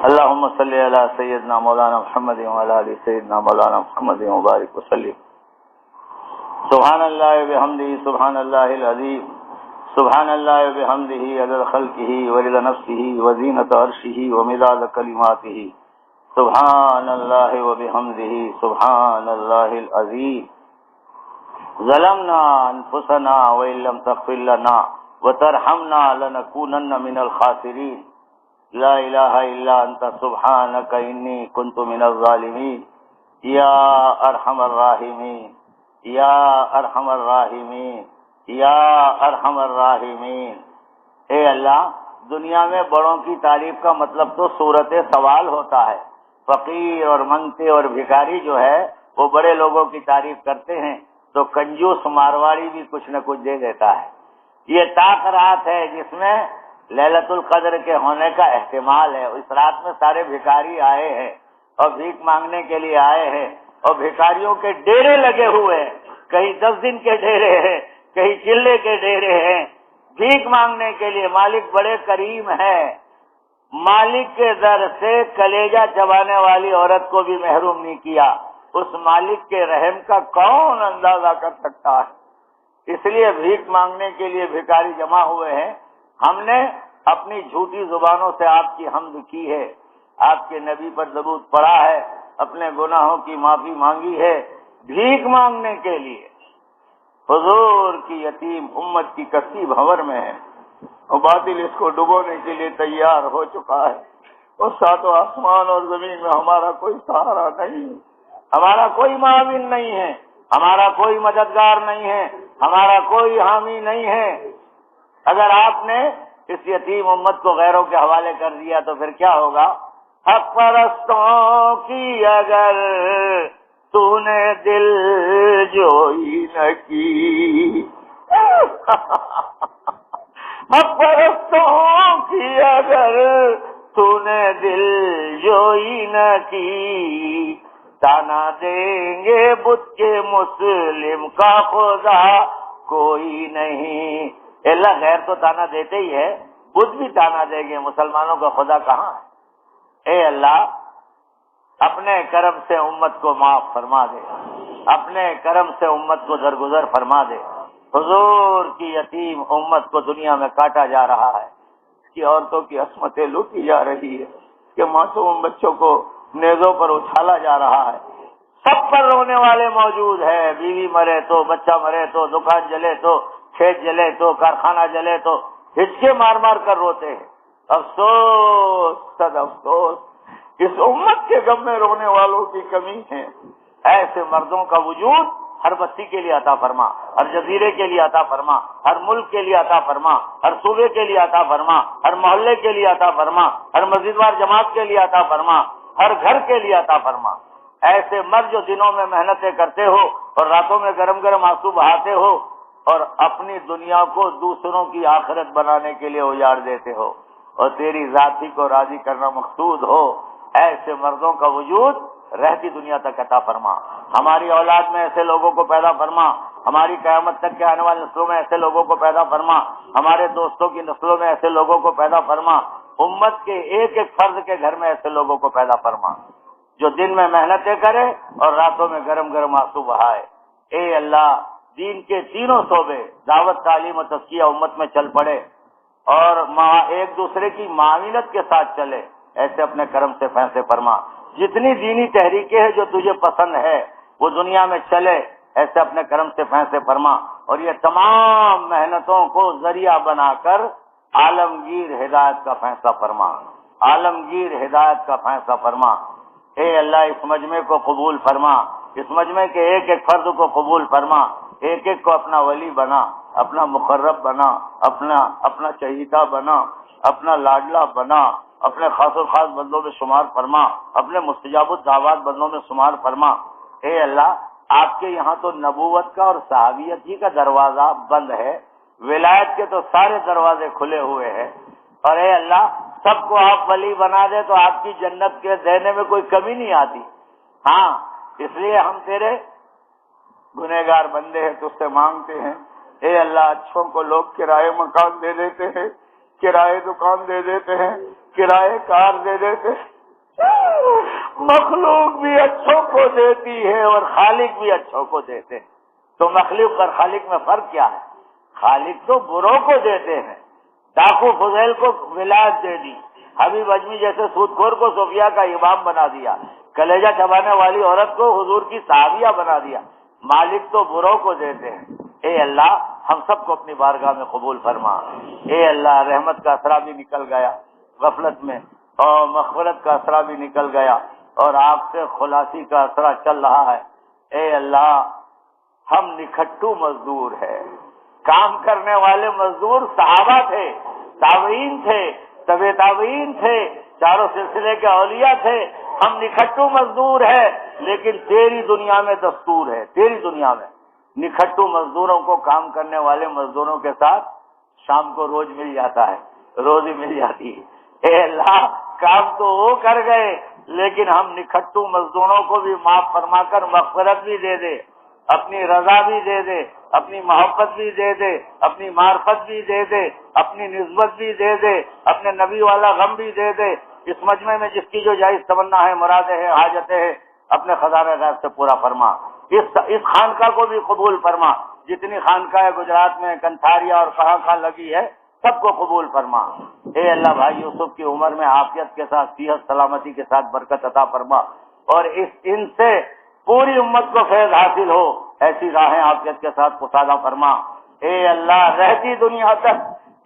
اللہم صلی علی سیدنا مولانا محمد وعلی آل سیدنا مولانا محمد مبارک وسلم۔ سبحان اللہ وبحمدہ، سبحان اللہ العظیم، سبحان اللہ وبحمدہ، عدد خلقہ ورضا نفسہ وزینۃ عرشہ ومداد کلماتہ، سبحان اللہ وبحمدہ، سبحان اللہ العظیم۔ ظلمنا انفسنا وان لم تغفر لنا وترحمنا لنکونن من الخاسرین، لا الہ الا انت سبحانک انی کنت من الظالمین، یا ارحم الراحمین، یا ارحم الراحمین، یا ارحم الراحمین۔ اے اللہ، دنیا میں بڑوں کی تعریف کا مطلب تو صورت سوال ہوتا ہے۔ فقیر اور منگتے اور بھکاری جو ہے وہ بڑے لوگوں کی تعریف کرتے ہیں، تو کنجوس مارواڑی بھی کچھ نہ کچھ دے دیتا ہے۔ یہ طاق رات ہے جس میں لیلۃ القدر کے ہونے کا احتمال ہے. اس رات میں سارے بھکاری آئے ہیں اور بھیک مانگنے کے لیے آئے ہیں اور بھکاریوں کے ڈیرے لگے ہوئے ہیں. کہیں 10 دن کے ڈیرے ہیں, کہیں چلے کے ڈیرے ہیں, بھیک مانگنے کے لیے. مالک بڑے کریم ہے. مالک کے در سے کلیجہ چبانے والی عورت کو بھی محروم نہیں کیا. اس مالک کے رحم کا کون اندازہ کر سکتا ہے؟ اس لیے بھیک مانگنے کے لیے بھکاری جمع ہوئے ہیں. ہم نے اپنی جھوٹی زبانوں سے آپ کی حمد کی ہے, آپ کے نبی پر درود پڑھا ہے, اپنے گناہوں کی معافی مانگی ہے. بھیک مانگنے کے لیے حضور کی یتیم امت کی کسی بھنور میں ہے اور باطل اس کو ڈبونے کے لیے تیار ہو چکا ہے. اور ساتوں آسمان اور زمین میں ہمارا کوئی سہارا نہیں, ہمارا کوئی معاون نہیں ہے, ہمارا کوئی مددگار نہیں ہے, ہمارا کوئی حامی نہیں ہے. اگر آپ نے اس یتیم امت کو غیروں کے حوالے کر دیا تو پھر کیا ہوگا؟ حق پرستوں کی اگر تو نے دل جوئی نہ کی, حق پرستوں کی اگر تو نے دل جوئی نہ کی, تانا دیں گے بت کے مسلم کا خدا کوئی نہیں. اللہ غیر تو تانا دیتے ہی ہے, بت بھی تانا دیں گے, مسلمانوں کا خدا کہاں ہے؟ اے اللہ اپنے کرم سے امت کو معاف فرما دے, اپنے کرم سے امت کو درگزر فرما دے. حضور کی یتیم امت کو دنیا میں کاٹا جا رہا ہے, اس کی عورتوں کی عصمتیں لوٹی جا رہی ہے, کہ معصوم بچوں کو نیزوں پر اچھالا جا رہا ہے. سب پر رونے والے موجود ہیں, بیوی مرے تو, بچہ مرے تو, دکان جلے تو, کھیت جلے تو, کارخانہ جلے تو ہچکے مار مار کر روتے ہیں. افسوس صد افسوس, اس امت کے غم میں رونے والوں کی کمی ہے. ایسے مردوں کا وجود ہر بستی کے لیے عطا فرما, ہر جزیرے کے لیے عطا فرما, ہر ملک کے لیے عطا فرما, ہر صوبے کے لیے عطا فرما, ہر محلے کے لیے عطا فرما, ہر مسجد وار جماعت کے لیے عطا فرما, ہر گھر کے لیے عطا فرما. ایسے مرد جو دنوں میں محنتیں کرتے ہو اور راتوں میں گرم گرم آنسو بہاتے ہو اور اپنی دنیا کو دوسروں کی آخرت بنانے کے لیے اجاڑ دیتے ہو اور تیری ذات ہی کو راضی کرنا مقصود ہو, ایسے مردوں کا وجود رہتی دنیا تک عطا فرما. ہماری اولاد میں ایسے لوگوں کو پیدا فرما, ہماری قیامت تک کے آنے والی نسلوں میں ایسے لوگوں کو پیدا فرما, ہمارے دوستوں کی نسلوں میں ایسے لوگوں کو پیدا فرما, امت کے ایک ایک فرد کے گھر میں ایسے لوگوں کو پیدا فرما جو دن میں محنتیں کرے اور راتوں میں گرم گرم آنسو بہائے. اے اللہ دین کے تینوں شعبے دعوت, تعلیم و تزکیہ امت میں چل پڑے اور ایک دوسرے کی معاونت کے ساتھ چلے. ایسے اپنے کرم سے فیصلے فرما. جتنی دینی تحریکیں ہیں جو تجھے پسند ہے وہ دنیا میں چلے, ایسے اپنے کرم سے فیصلے فرما. اور یہ تمام محنتوں کو ذریعہ بنا کر عالمگیر ہدایت کا فیصلہ فرما, عالمگیر ہدایت کا فیصلہ فرما. اے اللہ اس مجمع کو قبول فرما, اس مجمع کے ایک ایک فرد کو قبول فرما, ایک ایک کو اپنا ولی بنا, اپنا مقرب بنا, اپنا چہیتا بنا, اپنا لاڈلا بنا, اپنے خاص و خاص بندوں میں شمار فرما, اپنے مستجاب الدعوات بندوں میں شمار فرما. اے اللہ آپ کے یہاں تو نبوت کا اور صحابیت ہی کا دروازہ بند ہے, ولایت کے تو سارے دروازے کھلے ہوئے ہیں. اور اے اللہ سب کو آپ ولی بنا دے تو آپ کی جنت کے دینے میں کوئی کمی نہیں آتی. ہاں اس لیے ہم تیرے گنہگار بندے ہیں, تجھ سے مانگتے ہیں. اے اللہ اچھوں کو لوگ کرائے مکان دے دیتے ہیں, کرائے دکان دے دیتے ہیں, کرائے کار دے دیتے ہیں. مخلوق بھی اچھوں کو دیتی ہے اور خالق بھی اچھوں کو دیتے ہیں. تو مخلوق اور خالق میں فرق کیا ہے؟ خالق تو بروں کو دیتے ہیں. ڈاکو فضیل کو ولایت دے دی, حبیب اجمی جیسے سودخور کو صوفیہ کا امام بنا دیا, کلیجہ چبانے والی عورت کو حضور کی صحابیہ بنا دیا. مالک تو بروں کو دیتے ہیں. اے اللہ ہم سب کو اپنی بارگاہ میں قبول فرما. اے اللہ رحمت کا اثرا بھی نکل گیا غفلت میں, اور مغفرت کا اثرا بھی نکل گیا, اور آپ سے خلاصی کا اثرا چل رہا ہے. اے اللہ ہم نکھٹو مزدور ہیں, کام کرنے والے مزدور صحابہ تھے, تابعین تھے, تبع تابعین تھے, چاروں سلسلے کے اولیاء تھے. ہم نکھٹو مزدور ہیں, لیکن تیری دنیا میں دستور ہے, تیری دنیا میں نکھٹو مزدوروں کو کام کرنے والے مزدوروں کے ساتھ شام کو روز مل جاتا ہے. روزی مل جاتی ہے۔ اے اللہ کام تو وہ کر گئے، لیکن ہم نکھٹو مزدوروں کو بھی معاف فرما کر مغفرت بھی دے دے، اپنی رضا بھی دے دے، اپنی محبت بھی دے دے، اپنی معرفت بھی دے دے، اپنی نسبت بھی دے دے، اپنے نبی والا غم بھی دے دے۔ اس مجمع میں جس کی جو جائز تمنا ہے، مرادیں ہیں، حاجتیں ہیں، اپنے خزانہ غیب سے پورا فرما۔ اس خانقاہ کو بھی قبول فرما، جتنی خانقاہ گجرات میں کنتھاریا اور کہاں لگی ہے سب کو قبول فرما۔ اے اللہ بھائی یوسف کی عمر میں عافیت کے ساتھ، صحت سلامتی کے ساتھ برکت عطا فرما، اور ان سے پوری امت کو فیض حاصل ہو، ایسی راہیں عافیت کے ساتھ کشادہ فرما۔ اے اللہ رہتی دنیا تک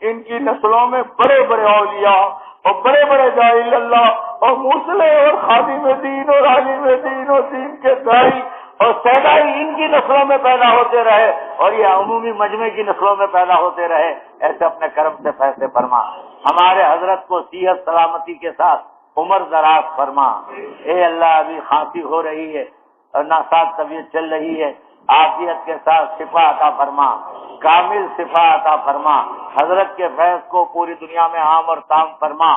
ان کی نسلوں میں بڑے بڑے اولیاء اور بڑے بڑے داعی اللہ اور موصلے اور خادم دین اور عالم دین اور دین کے داعی اور سیدائی ان کی نسلوں میں پیدا ہوتے رہے، اور یہ عمومی مجمع کی نسلوں میں پیدا ہوتے رہے، ایسے اپنے کرم سے فیصلے فرما۔ ہمارے حضرت کو صحت سلامتی کے ساتھ عمر دراز فرما۔ اے اللہ ابھی کھانسی ہو رہی ہے اور ناساز طبیعت چل رہی ہے، عافیت کے ساتھ شفا عطا فرما، کامل شفا عطا فرما۔ حضرت کے فیض کو پوری دنیا میں عام اور تام فرما۔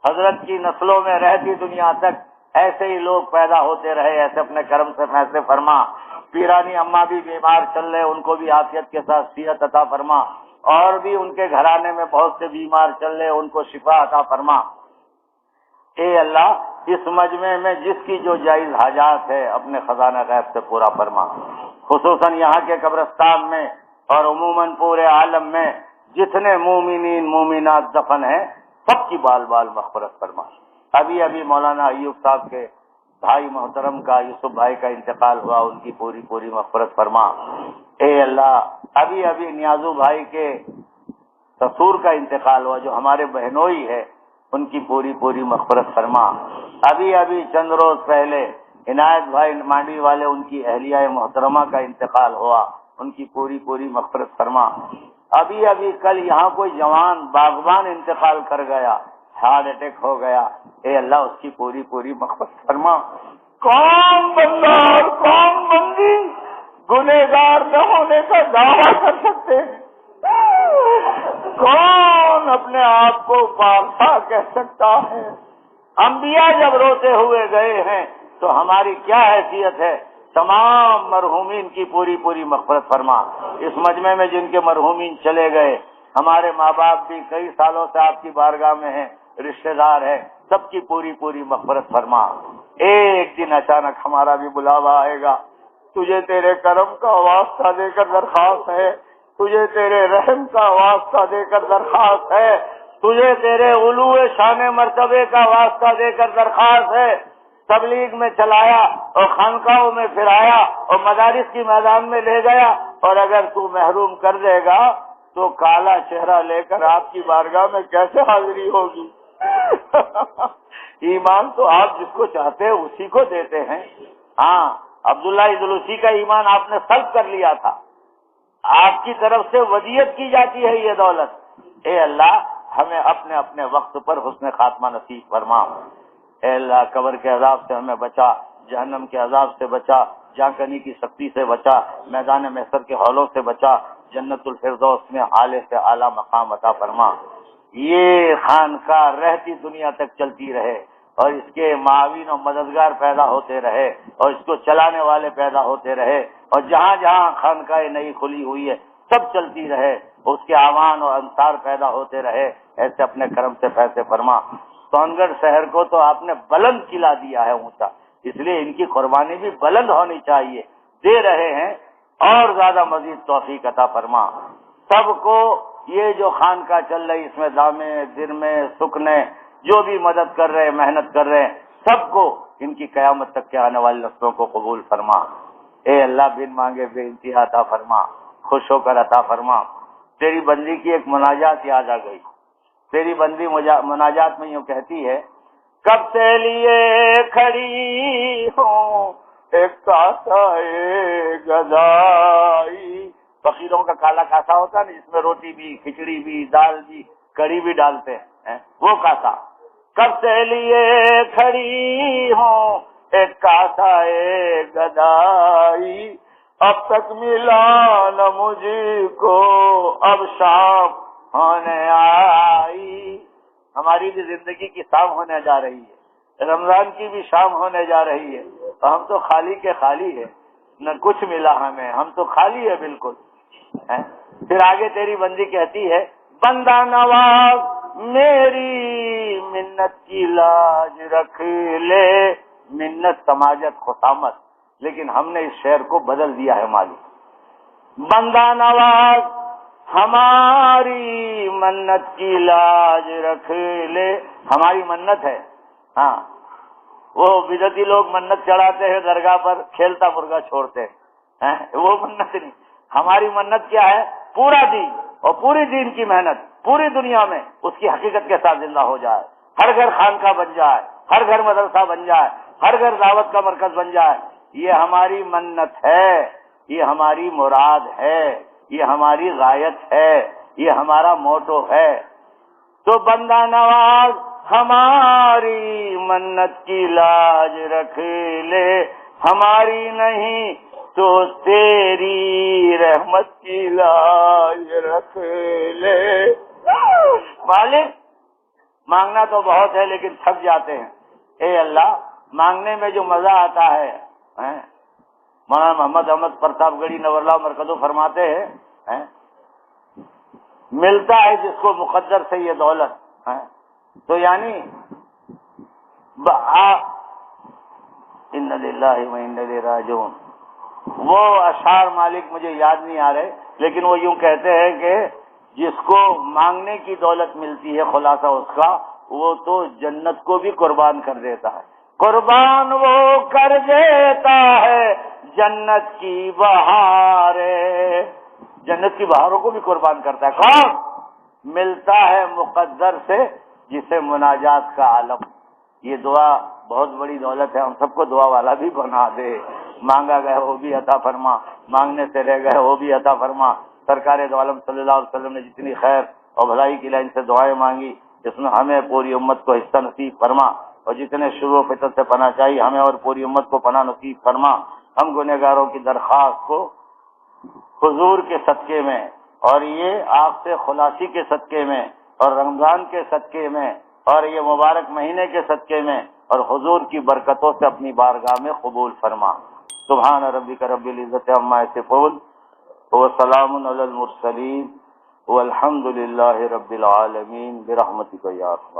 حضرت کی نسلوں میں رہتی دنیا تک ایسے ہی لوگ پیدا ہوتے رہے، ایسے اپنے کرم سے فیصلے فرما۔ پیرانی اماں بھی بیمار چل رہے، ان کو بھی عافیت کے ساتھ صحت عطا فرما، اور بھی ان کے گھرانے میں بہت سے بیمار چل رہے، ان کو شفا عطا فرما۔ اے اللہ اس مجمع میں جس کی جو جائز حاجات ہے اپنے خزانہ غیب سے پورا فرما، خصوصاً یہاں کے قبرستان میں اور عموماً پورے عالم میں جتنے مومنین مومنات دفن ہیں سب کی بال بال مغفرت فرما۔ ابھی مولانا ایوب صاحب کے بھائی محترم کا، یوسف بھائی کا انتقال ہوا، ان کی پوری مغفرت فرما۔ اے اللہ ابھی نیازو بھائی کے سسور کا انتقال ہوا، جو ہمارے بہنوئی ہے، ان کی پوری مغفرت فرما۔ ابھی چند روز پہلے عنایت بھائی مانڈوی والے، ان کی اہلیہ محترمہ کا انتقال ہوا، ان کی پوری مغفرت فرما۔ ابھی کل یہاں کوئی جوان باغبان انتقال کر گیا، ہارٹ اٹیک ہو گیا، اے اللہ اس کی پوری مغفرت فرما۔ کون بندہ اور کون بندی گنہگار نہ ہونے کا دعویٰ کر سکتے ہیں؟ کون اپنے آپ کو پاک کہہ سکتا ہے؟ انبیاء جب روتے ہوئے گئے ہیں تو ہماری کیا حیثیت ہے؟ تمام مرحومین کی پوری مغفرت فرما۔ اس مجمع میں جن کے مرحومین چلے گئے، ہمارے ماں باپ بھی کئی سالوں سے آپ کی بارگاہ میں ہیں، رشتہ دار ہیں، سب کی پوری مغفرت فرما۔ ایک دن اچانک ہمارا بھی بلاوا آئے گا، تجھے تیرے کرم کا واسطہ دے کر درخواست ہے، تجھے تیرے رحم کا واسطہ دے کر درخواست ہے، تجھے تیرے علو شان مرتبے کا واسطہ دے کر درخواست ہے۔ تبلیغ میں چلایا اور خانقاہوں میں پھرایا اور مدارس کی میدان میں لے گیا، اور اگر تو محروم کر دے گا تو کالا چہرہ لے کر آپ کی بارگاہ میں کیسے حاضری ہوگی؟ ایمان تو آپ جس کو چاہتے ہیں اسی کو دیتے ہیں۔ ہاں عبداللہ ادلوسی کا ایمان آپ نے سلب کر لیا تھا، آپ کی طرف سے ودیت کی جاتی ہے یہ دولت۔ اے اللہ ہمیں اپنے وقت پر حسن خاتمہ نصیب فرما۔ اے اللہ قبر کے عذاب سے ہمیں بچا، جہنم کے عذاب سے بچا، جانکنی کی سختی سے بچا، میدان محشر کے ہولوں سے بچا، جنت الفردوس میں اعلی سے اعلیٰ مقام عطا فرما۔ یہ خانقاہ رہتی دنیا تک چلتی رہے، اور اس کے معاون و مددگار پیدا ہوتے رہے، اور اس کو چلانے والے پیدا ہوتے رہے، اور جہاں جہاں خانقاہ نئی کھلی ہوئی ہے سب چلتی رہے، اس کے اعوان اور انصار پیدا ہوتے رہے، ایسے اپنے کرم سے فیصلے فرما۔ سونگڑ شہر کو تو آپ نے بلند قلعہ دیا ہے، اونچا، اس لیے ان کی قربانی بھی بلند ہونی چاہیے، دے رہے ہیں، اور زیادہ مزید توفیق عطا فرما۔ سب کو یہ جو خانقاہ چل رہی اس میں دامے درمے سکنے جو بھی مدد کر رہے محنت کر رہے ہیں، سب کو ان کی قیامت تک کے آنے والی نسلوں کو قبول فرما۔ اے اللہ بن مانگے بے انتہا عطا فرما، خوش ہو کر عطا فرما۔ تیری بندی کی ایک مناجات یاد آ گئی، تیری بندی مناجات میں یوں کہتی ہے، کب سے لیے کھڑی ہوں ایک کاسہ گدائی۔ فقیروں کا کالا کاسا ہوتا ہے نا، جس میں روٹی بھی، کھچڑی بھی، دال بھی، کڑی بھی ڈالتے ہیں، وہ کاسا۔ کب سے لیے کھڑی ہوں ایک کاسہ گدائی، اب تک ملا نہ مجھ کو اب شام ہونے آئی. ہماری بھی زندگی کی شام ہونے جا رہی ہے، رمضان کی بھی شام ہونے جا رہی ہے، تو ہم تو خالی کے خالی ہے، نہ کچھ ملا ہمیں، ہم تو خالی ہے بالکل. پھر آگے تیری بندی کہتی ہے بندہ نواز میری منت کی لاج رکھ لے. منت سماجت خسامت، لیکن ہم نے اس شعر کو بدل دیا ہے مالی. بندہ نواز ہماری منت کی لاج رکھ لے. ہماری منت ہے. ہاں، وہ بدعتی لوگ منت چڑھاتے ہیں درگاہ پر، کھیلتا مرغا چھوڑتے ہیں، وہ منت نہیں. ہماری منت کیا ہے؟ پورا دین اور پوری دین کی محنت پوری دنیا میں اس کی حقیقت کے ساتھ زندہ ہو جائے. ہر گھر خانقاہ بن جائے، ہر گھر مدرسہ بن جائے، ہر گھر دعوت کا مرکز بن جائے. یہ ہماری منت ہے، یہ ہماری مراد ہے، یہ ہماری غایت ہے، یہ ہمارا موٹو ہے. تو بندہ نواز ہماری منت کی لاج رکھ لے، ہماری نہیں تو تیری رحمت کی لاج رکھ لے. مالک مانگنا تو بہت ہے لیکن تھک جاتے ہیں. اے اللہ، مانگنے میں جو مزہ آتا ہے. مولانا محمد احمد پرتاپ گڑھی نور اللہ مرکزو فرماتے ہیں ملتا ہے جس کو مقدر سے یہ دولت. تو یعنی ان للہ و انا الیہ راجعون. وہ اشعار مالک مجھے یاد نہیں آ رہے، لیکن وہ یوں کہتے ہیں کہ جس کو مانگنے کی دولت ملتی ہے، خلاصہ اس کا، وہ تو جنت کو بھی قربان کر دیتا ہے. قربان وہ کر دیتا ہے جنت کی بہاریں. جنت کی بہاروں کو بھی قربان کرتا ہے. کون؟ ملتا ہے مقدر سے جسے مناجات کا عالم. یہ دعا بہت بڑی دولت ہے، ہم سب کو دعا والا بھی بنا دے. مانگا گیا وہ بھی عطا فرما، مانگنے سے رہ گئے وہ بھی عطا فرما. سرکار دو عالم صلی اللہ علیہ وسلم نے جتنی خیر اور بھلائی کی لائن سے دعائیں مانگی، اس میں ہمیں پوری امت کو حصہ نصیب فرما. اور جتنے شروع و فطر سے پناہ چاہیے ہمیں اور پوری امت کو پناہ نصیب فرما. ہم گنہگاروں کی درخواست کو حضور کے صدقے میں اور یہ آپ سے خلاصی کے صدقے میں اور رمضان کے صدقے میں اور یہ مبارک مہینے کے صدقے میں اور حضور کی برکتوں سے اپنی بارگاہ میں قبول فرما. سبحان ربک رب العزت عما یصفون وسلام علی المرسلین والحمد للہ رب العالمین برحمتک یا ارحم